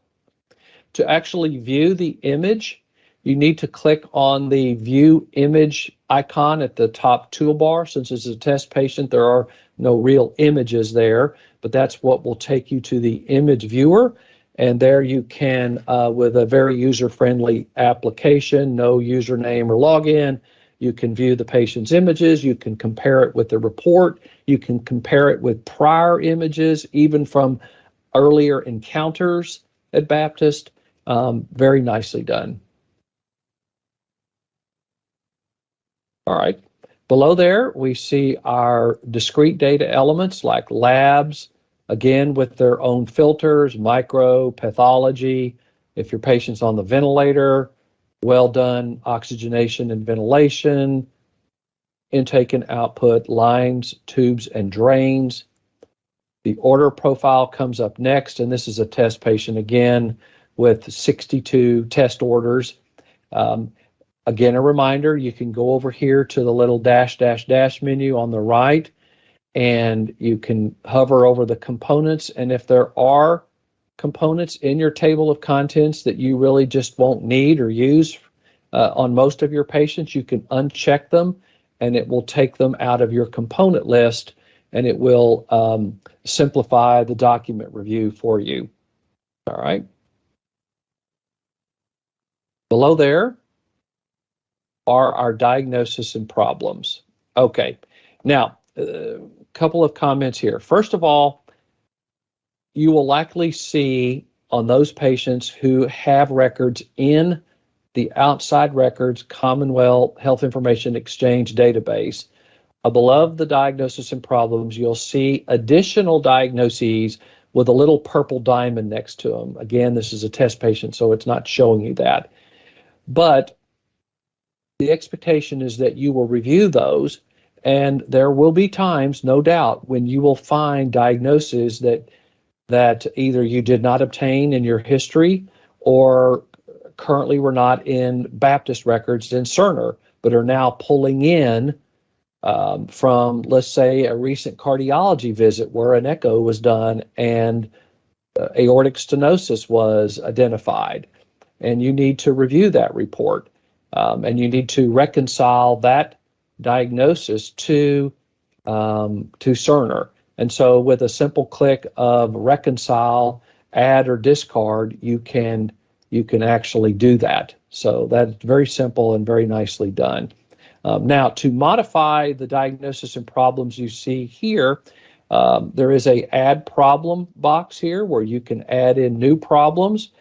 To actually view the image, you need to click on the View Image icon at the top toolbar. Since it's a test patient, there are no real images there, but that's what will take you to the image viewer. And there you can, with a very user-friendly application, no username or login, you can view the patient's images, you can compare it with the report, you can compare it with prior images, even from earlier encounters at Baptist. Very nicely done. All right, below there we see our discrete data elements like labs, again with their own filters, micro, pathology, if your patient's on the ventilator, well done, oxygenation and ventilation, intake and output, lines, tubes, and drains. The order profile comes up next, and this is a test patient again with 62 test orders. Again, a reminder, you can go over here to the little dash, dash, dash menu on the right, and you can hover over the components. And if there are components in your table of contents that you really just won't need or use on most of your patients, you can uncheck them, and it will take them out of your component list, and it will simplify the document review for you. All right. Below there are our diagnosis and problems. Okay, now a couple of comments here. First of all, you will likely see on those patients who have records in the outside records Commonwealth Health Information Exchange database, above the diagnosis and problems, you'll see additional diagnoses with a little purple diamond next to them. Again, this is a test patient, so it's not showing you that. But the expectation is that you will review those, and there will be times, no doubt, when you will find diagnoses that either you did not obtain in your history or currently were not in Baptist records in Cerner, but are now pulling in from, let's say, a recent cardiology visit where an echo was done and aortic stenosis was identified. And you need to review that report. And you need to reconcile that diagnosis to Cerner. And so with a simple click of reconcile, add, or discard, you can actually do that. So that's very simple and very nicely done. Now, to modify the diagnosis and problems you see here, there is a add problem box here where you can add in new problems.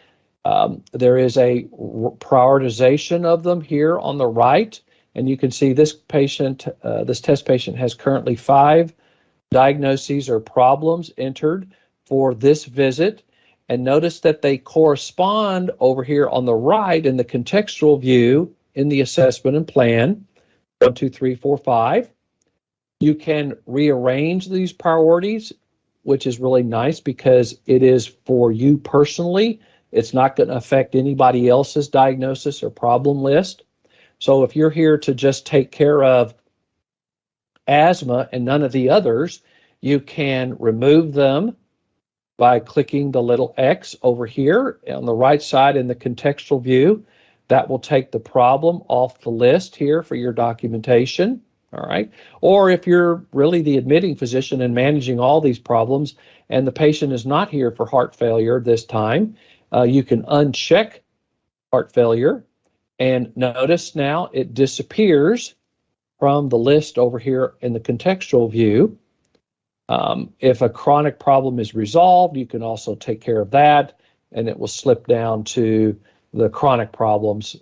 There is a prioritization of them here on the right, and you can see this patient, this test patient has currently 5 diagnoses or problems entered for this visit. And notice that they correspond over here on the right in the contextual view in the assessment and plan, 1, 2, 3, 4, 5. You can rearrange these priorities, which is really nice because it is for you personally. It's not going to affect anybody else's diagnosis or problem list. So if you're here to just take care of asthma and none of the others, you can remove them by clicking the little X over here on the right side in the contextual view. That will take the problem off the list here for your documentation. All right. Or if you're really the admitting physician and managing all these problems and the patient is not here for heart failure this time, you can uncheck heart failure, and notice now it disappears from the list over here in the contextual view. If a chronic problem is resolved, you can also take care of that, and it will slip down to the chronic problems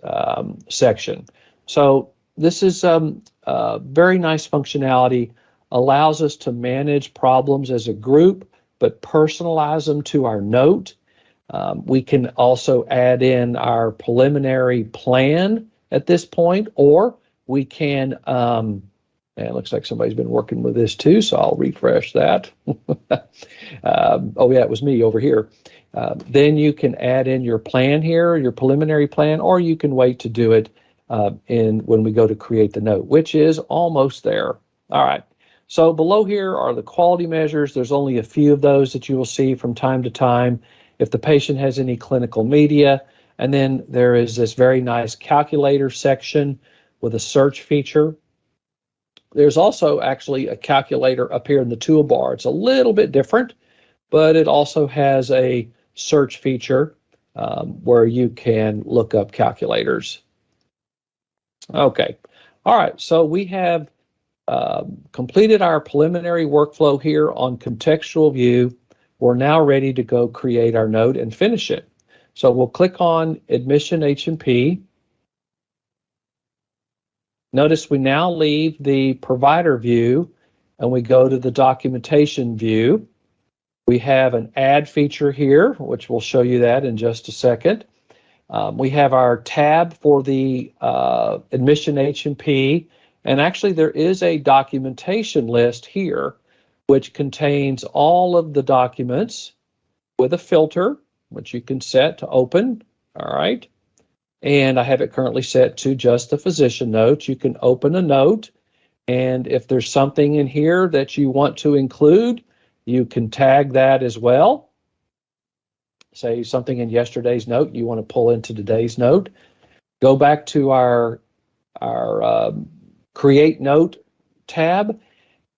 section. So this is very nice functionality, allows us to manage problems as a group, but personalize them to our note. We can also add in our preliminary plan at this point, or we can, and it looks like somebody's been working with this too, so I'll refresh that. Oh yeah, it was me over here. Then you can add in your plan here, your preliminary plan, or you can wait to do it when we go to create the note, which is almost there. All right. So below here are the quality measures. There's only a few of those that you will see from time to time. If the patient has any clinical media, and then there is this very nice calculator section with a search feature. There's also actually a calculator up here in the toolbar. It's a little bit different, but it also has a search feature where you can look up calculators. Okay. All right. So we have completed our preliminary workflow here on contextual view. We're now ready to go create our note and finish it. So we'll click on Admission H&P. Notice we now leave the provider view and we go to the documentation view. We have an add feature here, which we'll show you that in just a second. We have our tab for the Admission H&P, and actually there is a documentation list here which contains all of the documents with a filter, which you can set to open. All right. And I have it currently set to just the physician notes. You can open a note, and if there's something in here that you want to include, you can tag that as well. Say something in yesterday's note you want to pull into today's note. Go back to our Create Note tab,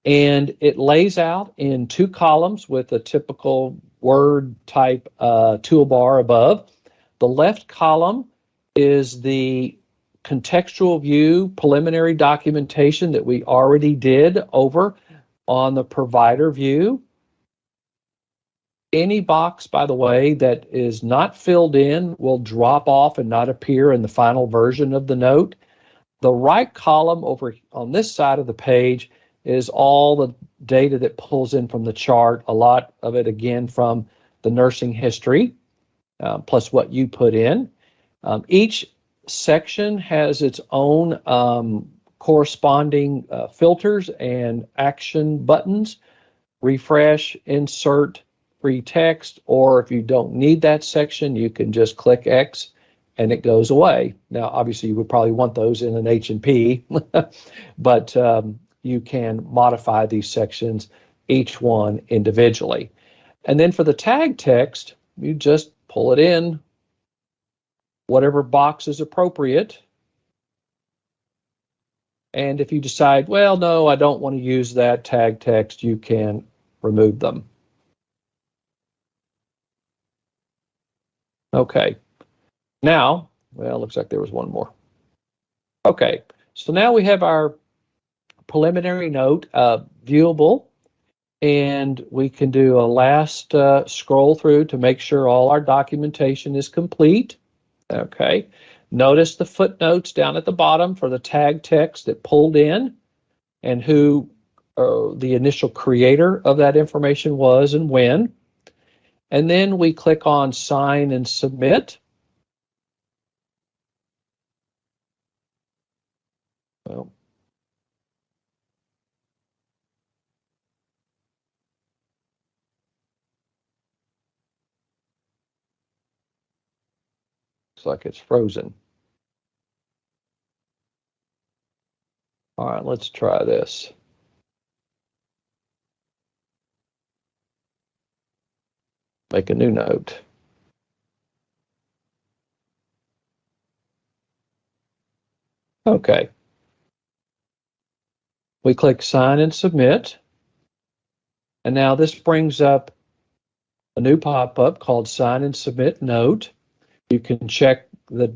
and it lays out in 2 columns with a typical Word type toolbar above. The left column is the contextual view preliminary documentation that we already did over on the provider view. Any box, by the way, that is not filled in will drop off and not appear in the final version of the note. The right column over on this side of the page is all the data that pulls in from the chart, a lot of it again from the nursing history, plus what you put in. Each section has its own corresponding filters and action buttons: refresh, insert, free text, or if you don't need that section, you can just click X and it goes away. Now, obviously, you would probably want those in an H&P, but you can modify these sections, each one individually. And then for the tag text, you just pull it in, whatever box is appropriate. And if you decide, well, no, I don't want to use that tag text, you can remove them. Okay. Now, well, it looks like there was one more. Okay. So now we have our preliminary note viewable, and we can do a last scroll through to make sure all our documentation is complete. Okay. Notice the footnotes down at the bottom for the tag text that pulled in and who the initial creator of that information was and when. And then we click on Sign and Submit. Well, looks like it's frozen. All right, let's try this. Make a new note. Okay. We click Sign and Submit. And now this brings up a new pop-up called Sign and Submit Note. You can check the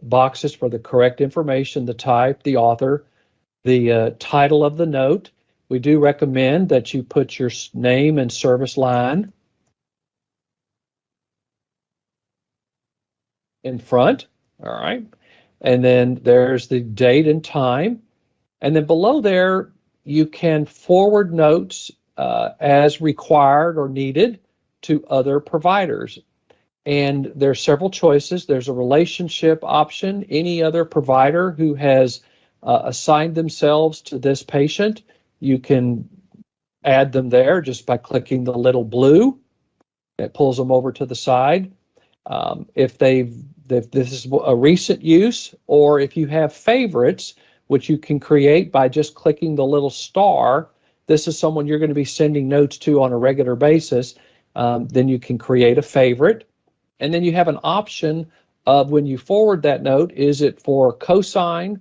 boxes for the correct information, the type, the author, the title of the note. We do recommend that you put your name and service line in front. All right. And then there's the date and time. And then below there, you can forward notes as required or needed to other providers. And there's several choices. There's a relationship option. Any other provider who has assigned themselves to this patient, you can add them there just by clicking the little blue. It pulls them over to the side. If this is a recent use, or if you have favorites, which you can create by just clicking the little star, this is someone you're going to be sending notes to on a regular basis, then you can create a favorite. And then you have an option of when you forward that note, is it for cosign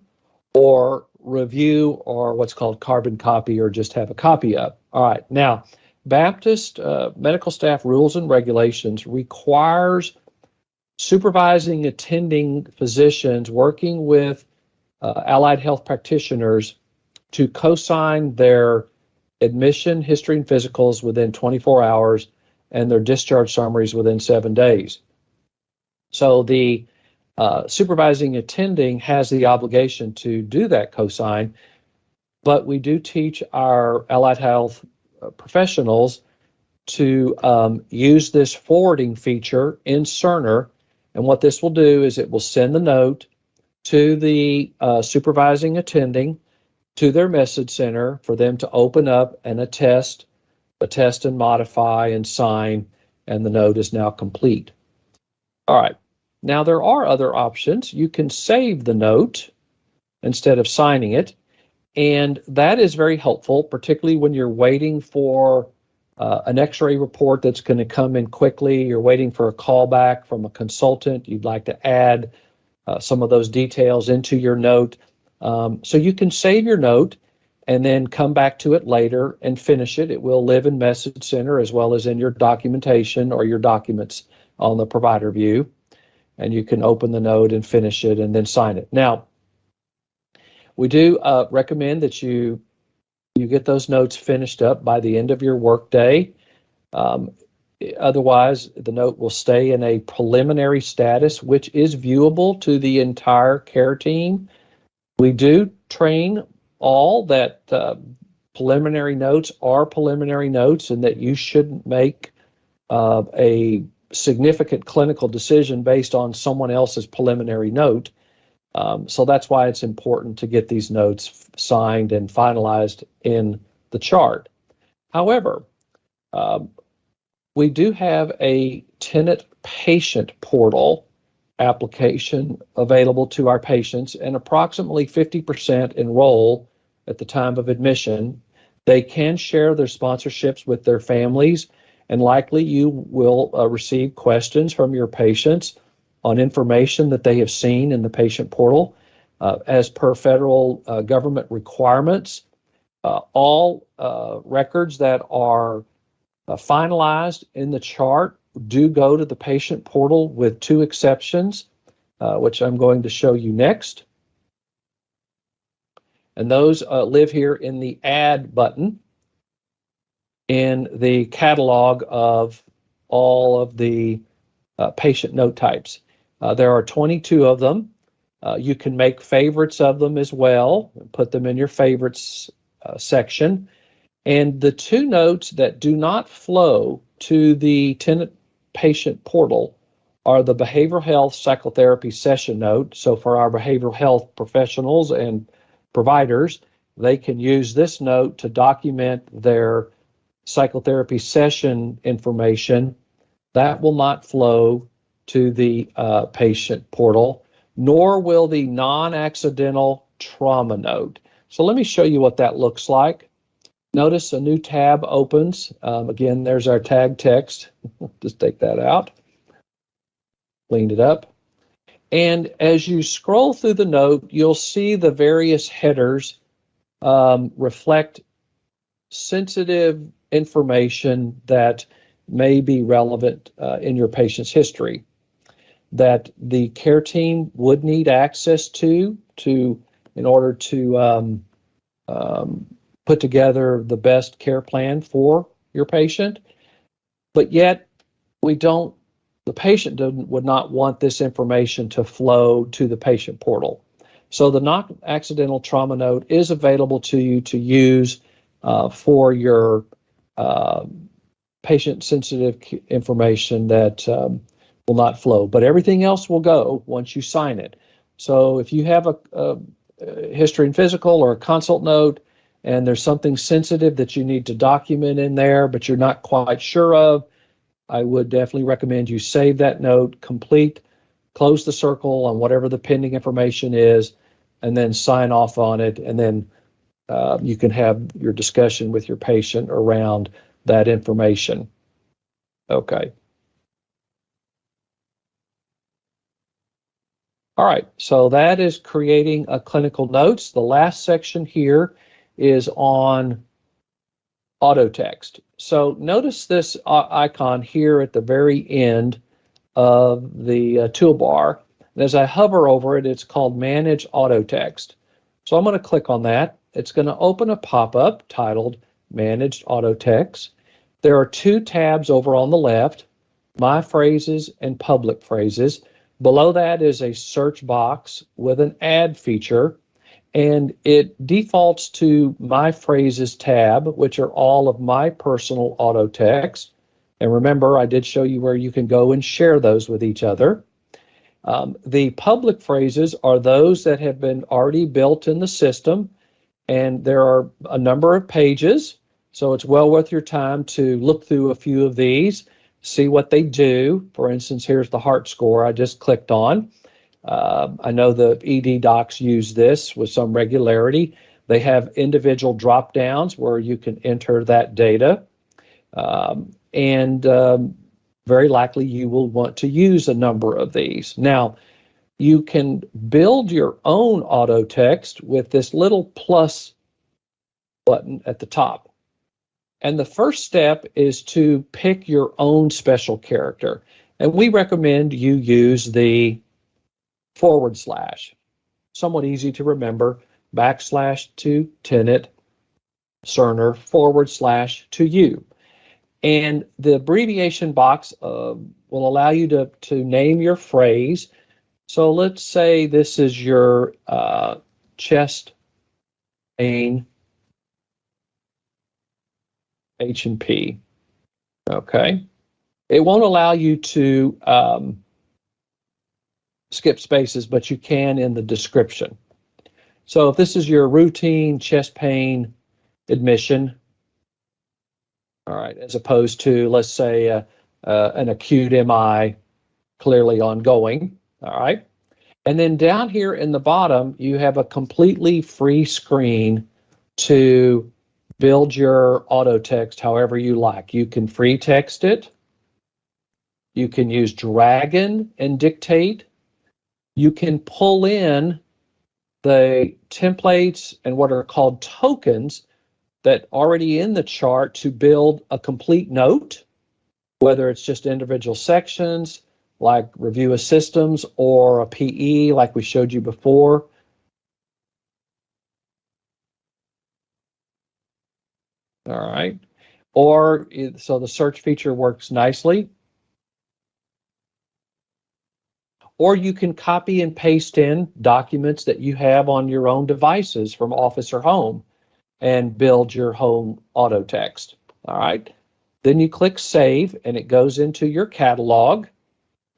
or review or what's called carbon copy or just have a copy of. All right, now Baptist medical staff rules and regulations requires supervising attending physicians working with allied health practitioners to cosign their admission, history, and physicals within 24 hours and their discharge summaries within 7 days. So the supervising attending has the obligation to do that cosign, but we do teach our allied health professionals to use this forwarding feature in Cerner. And what this will do is it will send the note to the supervising attending to their message center for them to open up and attest and modify and sign, and the note is now complete. All right. Now there are other options. You can save the note instead of signing it, and that is very helpful, particularly when you're waiting for an x-ray report that's going to come in quickly. You're waiting for a callback from a consultant. You'd like to add some of those details into your note. So you can save your note and then come back to it later and finish it. It will live in Message Center as well as in your documentation or your documents on the provider view. And you can open the note and finish it and then sign it. Now, we do recommend that you get those notes finished up by the end of your workday. Otherwise, the note will stay in a preliminary status, which is viewable to the entire care team. We do train all that preliminary notes are preliminary notes and that you shouldn't make a significant clinical decision based on someone else's preliminary note. So that's why it's important to get these notes signed and finalized in the chart. However, we do have a tenant patient portal application available to our patients, and approximately 50% enroll at the time of admission. They can share their sponsorships with their families, and likely you will receive questions from your patients on information that they have seen in the patient portal. As per federal government requirements, all records that are finalized in the chart do go to the patient portal with two exceptions, which I'm going to show you next. And those live here in the Add button in the catalog of all of the patient note types. There are 22 of them. You can make favorites of them as well, and put them in your favorites section. And the two notes that do not flow to the tenant patient portal are the behavioral health psychotherapy session note. So for our behavioral health professionals and providers, they can use this note to document their psychotherapy session information. That will not flow to the patient portal, nor will the non-accidental trauma note. So let me show you what that looks like. Notice a new tab opens. Again, there's our tag text. Just take that out, cleaned it up. And as you scroll through the note, you'll see the various headers reflect sensitive information that may be relevant in your patient's history, that the care team would need access to in order to put together the best care plan for your patient. But yet the patient would not want this information to flow to the patient portal. So the non-accidental trauma note is available to you to use for your patient-sensitive information that will not flow. But everything else will go once you sign it. So if you have a history and physical or a consult note, and there's something sensitive that you need to document in there, but you're not quite sure of, I would definitely recommend you save that note, close the circle on whatever the pending information is, and then sign off on it, and then you can have your discussion with your patient around that information. Okay. All right, so that is creating a clinical notes. The last section here is on auto text. So notice this icon here at the very end of the toolbar. And as I hover over it, it's called Manage Auto Text. So I'm going to click on that. It's going to open a pop-up titled Managed Auto Text. There are two tabs over on the left, My Phrases and Public Phrases. Below that is a search box with an add feature, and it defaults to My Phrases tab, which are all of my personal auto text. And remember, I did show you where you can go and share those with each other. The public phrases are those that have been already built in the system, and there are a number of pages, so it's well worth your time to look through a few of these, see what they do. For instance, here's the heart score I just clicked on. I know the ED docs use this with some regularity. They have individual drop downs where you can enter that data. And very likely you will want to use a number of these. Now, you can build your own auto text with this little plus button at the top. And the first step is to pick your own special character. And we recommend you use the /, somewhat easy to remember, / to Tenet, Cerner, / to you. And the abbreviation box will allow you to name your phrase. So let's say this is your chest pain H&P. Okay. It won't allow you to skip spaces, but you can in the description. So if this is your routine chest pain admission, all right, as opposed to, let's say, an acute MI, clearly ongoing, all right? And then down here in the bottom, you have a completely free screen to build your auto text however you like. You can free text it. You can use Dragon and dictate. You can pull in the templates and what are called tokens that already in the chart to build a complete note, whether it's just individual sections like review of systems or a PE like we showed you before. All right. Or so the search feature works nicely. Or you can copy and paste in documents that you have on your own devices from office or home and build your home auto text. All right. Then you click save and it goes into your catalog.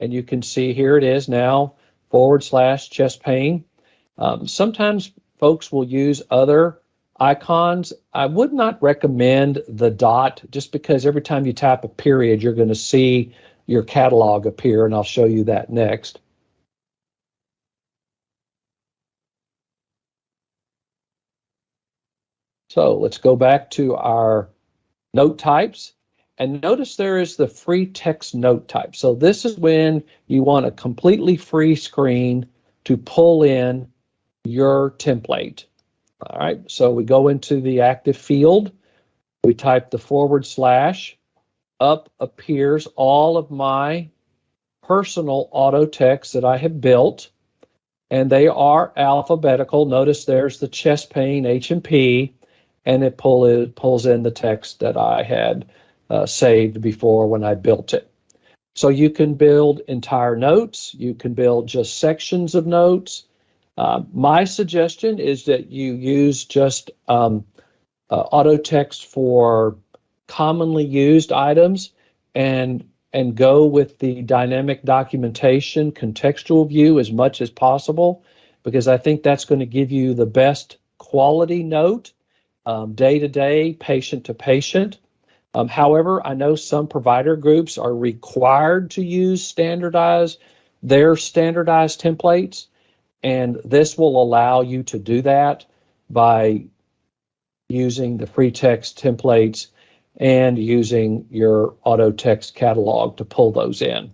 And you can see here it is now / chest pain. Sometimes folks will use other icons. I would not recommend the dot just because every time you tap a period, you're going to see your catalog appear, and I'll show you that next. So let's go back to our note types. And notice there is the free text note type. So this is when you want a completely free screen to pull in your template. All right, so we go into the active field, we type the /, up appears all of my personal auto text that I have built, and they are alphabetical. Notice there's the chest pain, H&P, and it pulls in the text that I had saved before when I built it. So you can build entire notes, you can build just sections of notes. My suggestion is that you use just auto text for commonly used items and go with the dynamic documentation contextual view as much as possible, because I think that's going to give you the best quality note day to day, patient to patient. However, I know some provider groups are required to use their standardized templates, and this will allow you to do that by using the free text templates and using your auto text catalog to pull those in.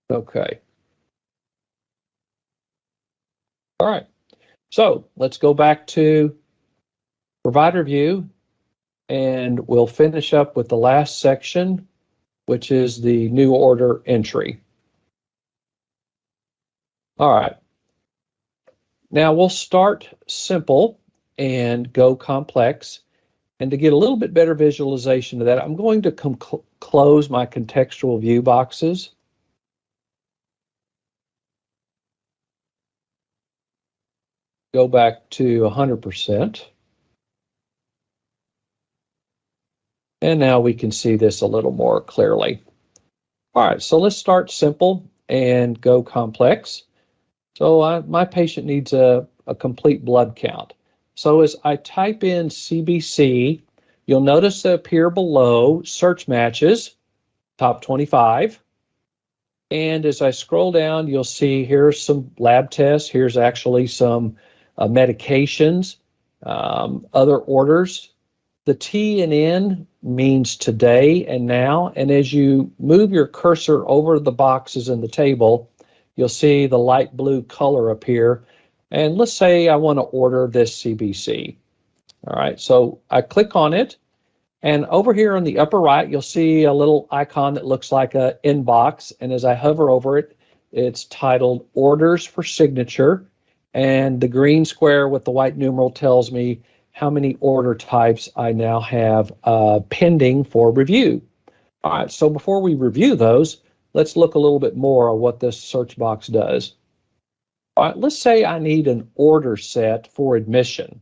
Okay. All right. So let's go back to provider view, and we'll finish up with the last section, which is the new order entry. All right. Now we'll start simple and go complex. And to get a little bit better visualization of that, I'm going to close my contextual view boxes. Go back to 100%. And now we can see this a little more clearly. All right, so let's start simple and go complex. So my patient needs a complete blood count. So as I type in CBC, you'll notice that appear below search matches, top 25. And as I scroll down, you'll see here's some lab tests. Here's actually some medications, other orders. The T and N means today and now. And as you move your cursor over the boxes in the table, you'll see the light blue color appear. And let's say I want to order this CBC. All right, so I click on it. And over here on the upper right, you'll see a little icon that looks like an inbox. And as I hover over it, it's titled Orders for Signature. And the green square with the white numeral tells me how many order types I now have pending for review. All right, so before we review those, let's look a little bit more at what this search box does. All right, let's say I need an order set for admission.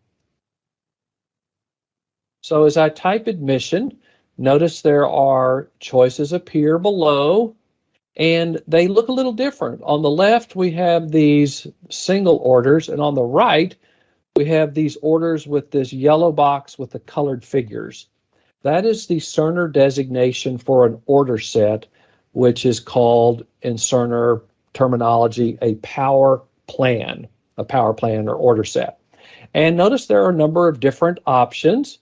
So as I type admission, notice there are choices appear below, and they look a little different. On the left, we have these single orders, and on the right, we have these orders with this yellow box with the colored figures. That is the Cerner designation for an order set, which is called, in Cerner terminology, a power plan or order set. And notice there are a number of different options,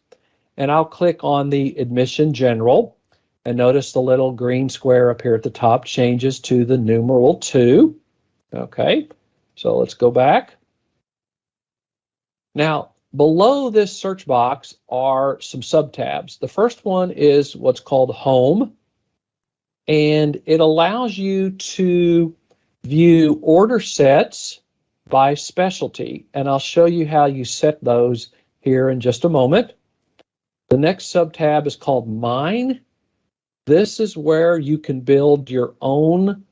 and I'll click on the admission general, and notice the little green square up here at the top changes to the numeral 2. Okay, so let's go back. Now, below this search box are some subtabs. The first one is what's called Home, and it allows you to view order sets by specialty, and I'll show you how you set those here in just a moment. The next subtab is called Mine. This is where you can build your own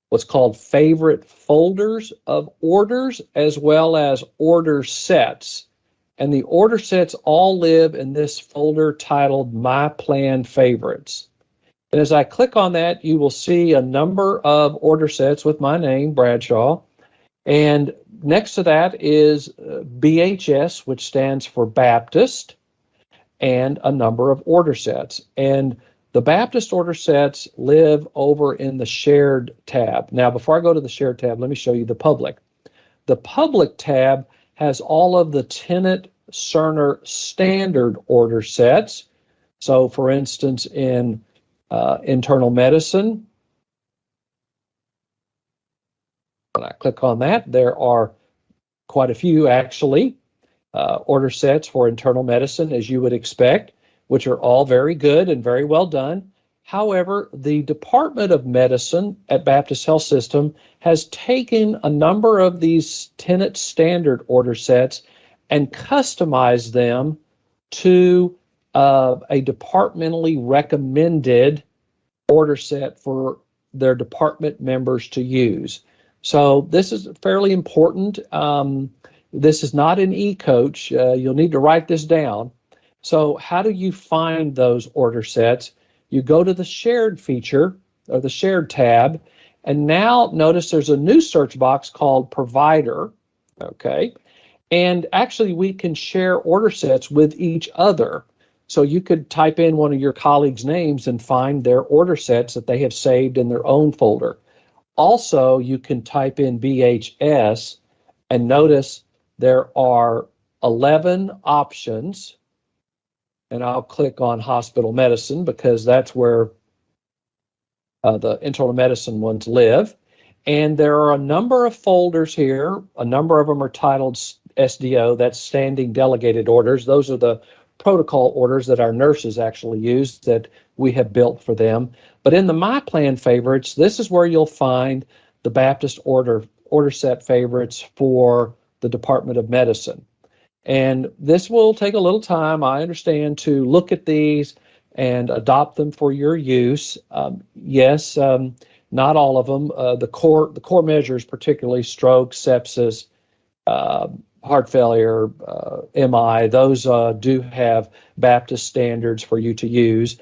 what's called favorite folders of orders, as well as order sets. And the order sets all live in this folder titled My Plan Favorites. And as I click on that, you will see a number of order sets with my name, Bradshaw. And next to that is BHS, which stands for Baptist, and a number of order sets. And the Baptist order sets live over in the Shared tab. Now, before I go to the Shared tab, let me show you the public. The public tab has all of the Tenet Cerner standard order sets. So for instance, in internal medicine, when I click on that, there are quite a few actually order sets for internal medicine, as you would expect, which are all very good and very well done. However, the Department of Medicine at Baptist Health System has taken a number of these Tenet standard order sets and customized them to a departmentally recommended order set for their department members to use. So this is fairly important. This is not an e-coach. You'll need to write this down. So how do you find those order sets? You go to the shared feature or the shared tab, and now notice there's a new search box called provider. Okay. And actually we can share order sets with each other. So you could type in one of your colleagues' names and find their order sets that they have saved in their own folder. Also, you can type in BHS and notice there are 11 options. And I'll click on hospital medicine because that's where the internal medicine ones live. And there are a number of folders here. A number of them are titled SDO, that's standing delegated orders. Those are the protocol orders that our nurses actually use that we have built for them. But in the My Plan favorites, this is where you'll find the Baptist order set favorites for the Department of Medicine. And this will take a little time, I understand, to look at these and adopt them for your use. Yes, not all of them. The core measures, particularly stroke, sepsis, heart failure, MI, those do have Baptist standards for you to use.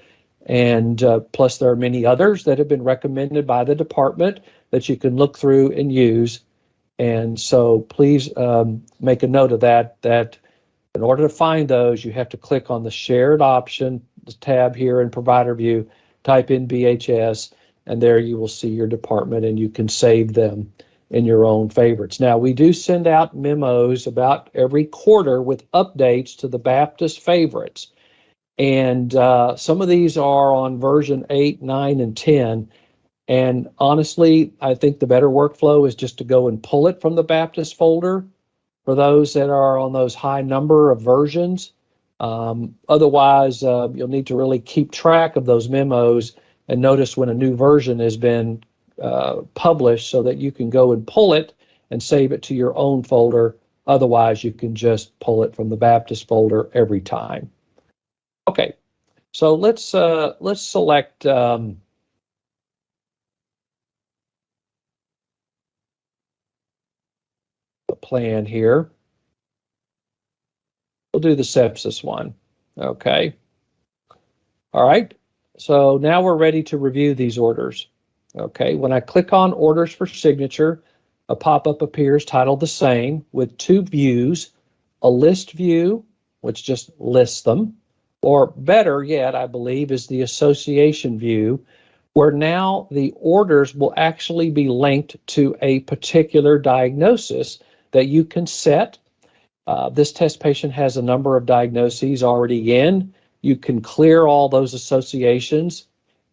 And plus there are many others that have been recommended by the department that you can look through and use. And so please make a note of that in order to find those, you have to click on the shared option, the tab here in Provider View, type in BHS, and there you will see your department and you can save them in your own favorites. Now, we do send out memos about every quarter with updates to the Baptist favorites. And some of these are on version 8, 9, and 10. And honestly, I think the better workflow is just to go and pull it from the Baptist folder for those that are on those high number of versions. Otherwise, you'll need to really keep track of those memos and notice when a new version has been published so that you can go and pull it and save it to your own folder. Otherwise, you can just pull it from the Baptist folder every time. Okay, so let's select the plan here. We'll do the sepsis one. Okay. All right. So now we're ready to review these orders. Okay. When I click on orders for signature, a pop-up appears titled the same with two views, a list view, which just lists them, or better yet, I believe, is the association view, where now the orders will actually be linked to a particular diagnosis that you can set. This test patient has a number of diagnoses already in. You can clear all those associations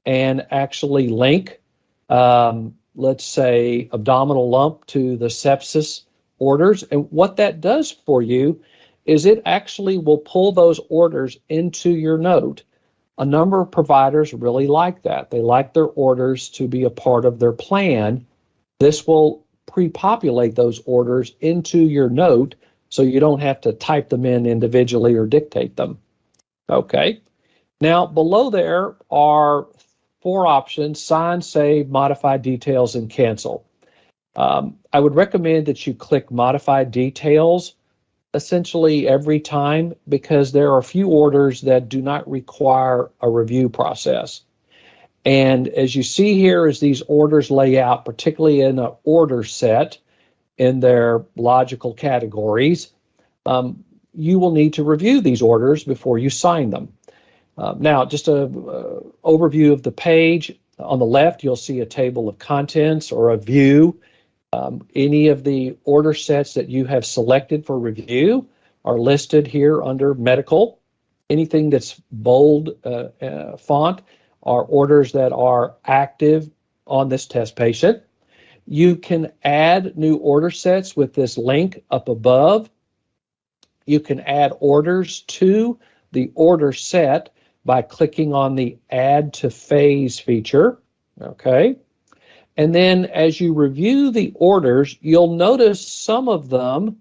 and actually link, let's say, abdominal lump to the sepsis orders. And what that does for you is it actually will pull those orders into your note. A number of providers really like that. They like their orders to be a part of their plan. This will pre-populate those orders into your note so you don't have to type them in individually or dictate them. Okay. Now, below there are four options: sign, save, modify details, and cancel. I would recommend that you click modify details essentially every time because there are a few orders that do not require a review process. And as you see here, as these orders lay out, particularly in an order set in their logical categories, you will need to review these orders before you sign them. Now, just an overview of the page. On the left, you'll see a table of contents or a view. Any of the order sets that you have selected for review are listed here under medical. Anything that's bold font are orders that are active on this test patient. You can add new order sets with this link up above. You can add orders to the order set by clicking on the Add to Phase feature. Okay. And then as you review the orders, you'll notice some of them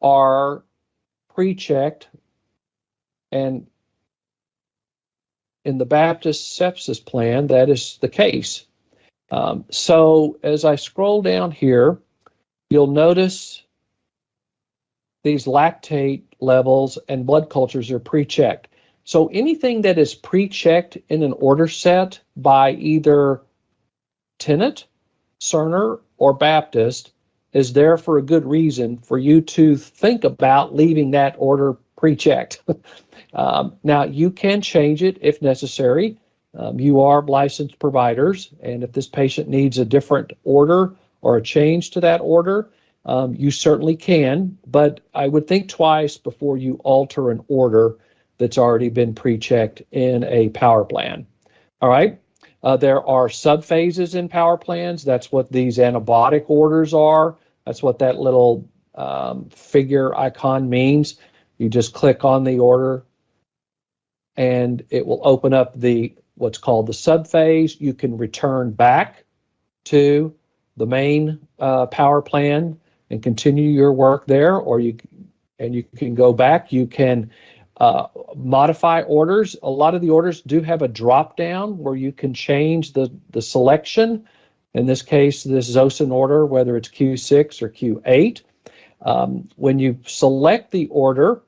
are pre-checked, and in the Baptist sepsis plan, that is the case. So as I scroll down here, you'll notice these lactate levels and blood cultures are pre-checked. So anything that is pre-checked in an order set by either Tenet, Cerner, or Baptist is there for a good reason for you to think about leaving that order pre-checked. Now, you can change it if necessary. You are licensed providers, and if this patient needs a different order or a change to that order, you certainly can, but I would think twice before you alter an order that's already been pre-checked in a power plan. All right. There are subphases in power plans. That's what these antibiotic orders are. That's what that little figure icon means. You just click on the order and it will open up the what's called the subphase. You can return back to the main power plan and continue your work there, or you can go back. You can modify orders. A lot of the orders do have a drop down where you can change the selection. In this case, this Zosin order, whether it's Q6 or Q8. When you select the order,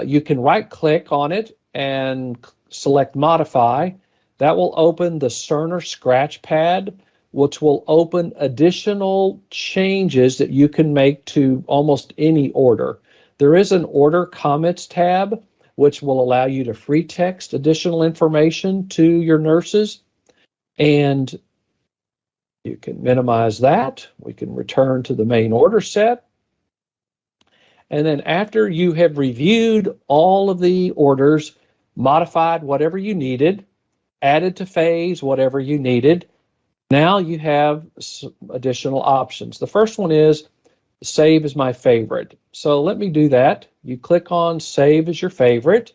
you can right click on it and select modify. That will open the Cerner scratch pad, which will open additional changes that you can make to almost any order. There is an order comments tab, which will allow you to free text additional information to your nurses. And you can minimize that. We can return to the main order set. And then after you have reviewed all of the orders, modified whatever you needed, added to phase whatever you needed, now you have some additional options. The first one is save as my favorite. So let me do that. You click on save as your favorite.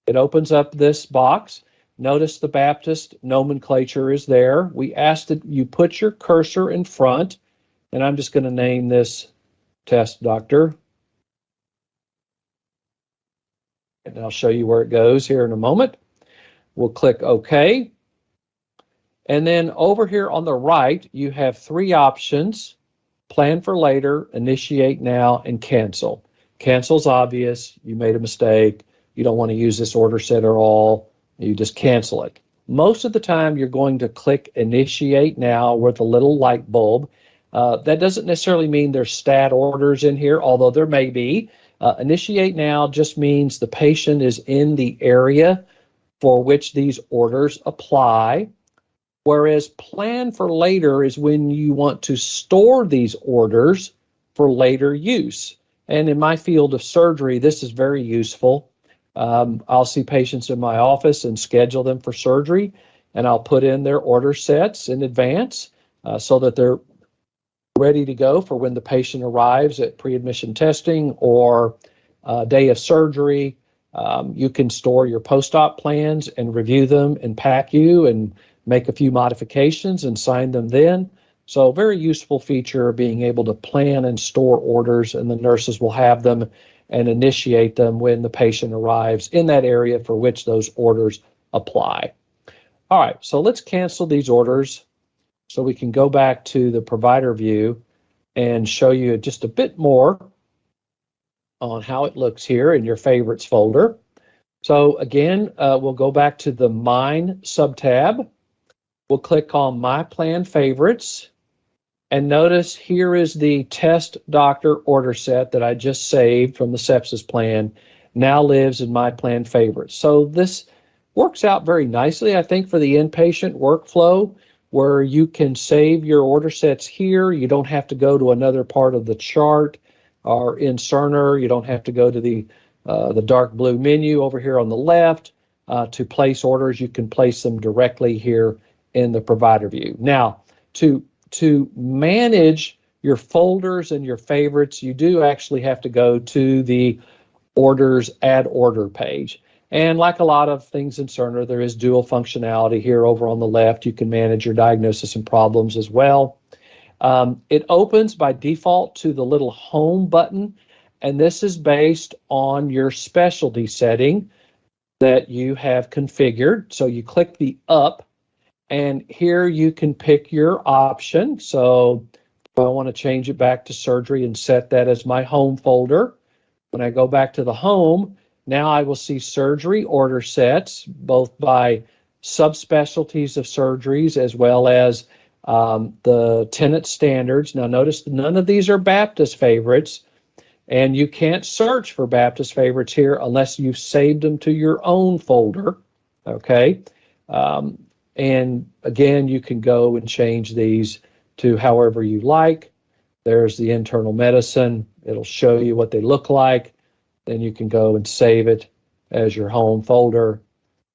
It opens up this box. Notice the Baptist nomenclature is there. We asked that you put your cursor in front, and I'm just going to name this test doctor. And I'll show you where it goes here in a moment. We'll click OK. And then over here on the right, you have three options: plan for later, initiate now, and cancel. Cancel's obvious. You made a mistake. You don't want to use this order set at all. You just cancel it. Most of the time, you're going to click initiate now with a little light bulb. That doesn't necessarily mean there's stat orders in here, although there may be. Initiate now just means the patient is in the area for which these orders apply. Whereas plan for later is when you want to store these orders for later use. And in my field of surgery, this is very useful. I'll see patients in my office and schedule them for surgery, and I'll put in their order sets in advance so that they're ready to go for when the patient arrives at pre-admission testing or day of surgery. You can store your post-op plans and review them in PACU and make a few modifications and sign them then. So very useful feature of being able to plan and store orders, and the nurses will have them and initiate them when the patient arrives in that area for which those orders apply. All right, so let's cancel these orders so we can go back to the provider view and show you just a bit more on how it looks here in your favorites folder. So again, we'll go back to the Mine subtab. We'll click on My Plan Favorites, and notice here is the test doctor order set that I just saved from the sepsis plan, now lives in My Plan Favorites. So this works out very nicely, I think, for the inpatient workflow. where you can save your order sets here. You don't have to go to another part of the chart, or in Cerner, you don't have to go to the dark blue menu over here on the left to place orders. You can place them directly here in the provider view. Now, to manage your folders and your favorites, you do actually have to go to the orders add order page. And like a lot of things in Cerner, there is dual functionality here over on the left. You can manage your diagnosis and problems as well. It opens by default to the little home button, and this is based on your specialty setting that you have configured. So you click the up, and here you can pick your option. So if I want to change it back to surgery and set that as my home folder, when I go back to the home, now I will see surgery order sets, both by subspecialties of surgeries as well as the Tenet standards. Now notice none of these are Baptist favorites, and you can't search for Baptist favorites here unless you've saved them to your own folder, okay? And again, you can go and change these to however you like. There's the internal medicine. It'll show you what they look like. Then you can go and save it as your home folder.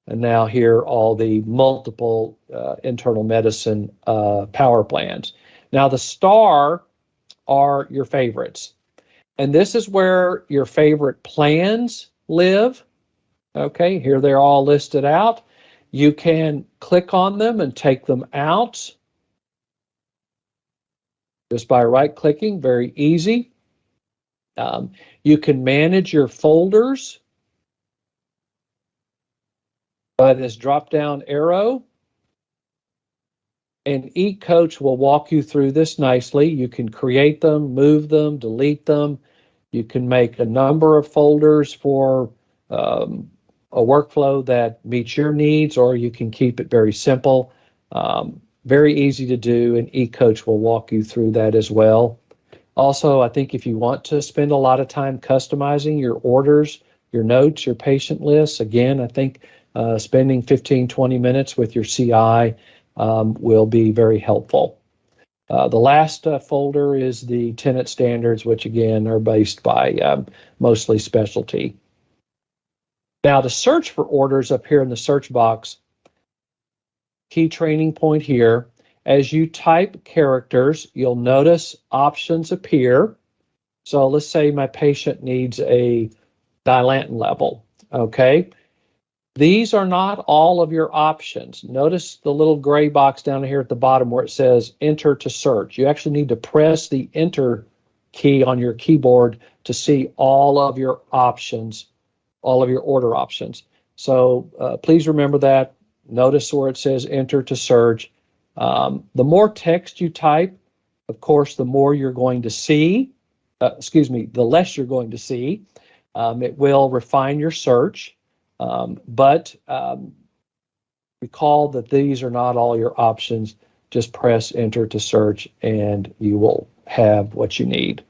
And now here are all the multiple internal medicine power plans. Now the star are your favorites. And this is where your favorite plans live. Okay, here they're all listed out. You can click on them and take them out just by right-clicking, very easy. You can manage your folders by this drop-down arrow, and eCoach will walk you through this nicely. You can create them, move them, delete them. You can make a number of folders for a workflow that meets your needs, or you can keep it very simple. Very easy to do, and eCoach will walk you through that as well. Also, I think if you want to spend a lot of time customizing your orders, your notes, your patient lists, again, I think spending 15, 20 minutes with your CI will be very helpful. The last folder is the Tenet standards, which again are based by mostly specialty. Now to search for orders up here in the search box, key training point here, as you type characters, you'll notice options appear. So let's say my patient needs a Dilantin level, okay? These are not all of your options. Notice the little gray box down here at the bottom where it says enter to search. You actually need to press the enter key on your keyboard to see all of your options, all of your order options. So please remember that. Notice where it says enter to search. The more text you type, of course, the more you're going to see, the less you're going to see. It will refine your search. But recall that these are not all your options. Just press enter to search and you will have what you need.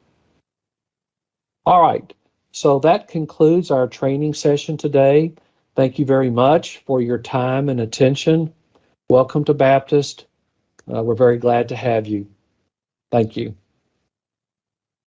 All right, so that concludes our training session today. Thank you very much for your time and attention. Welcome to Baptist. We're very glad to have you. Thank you.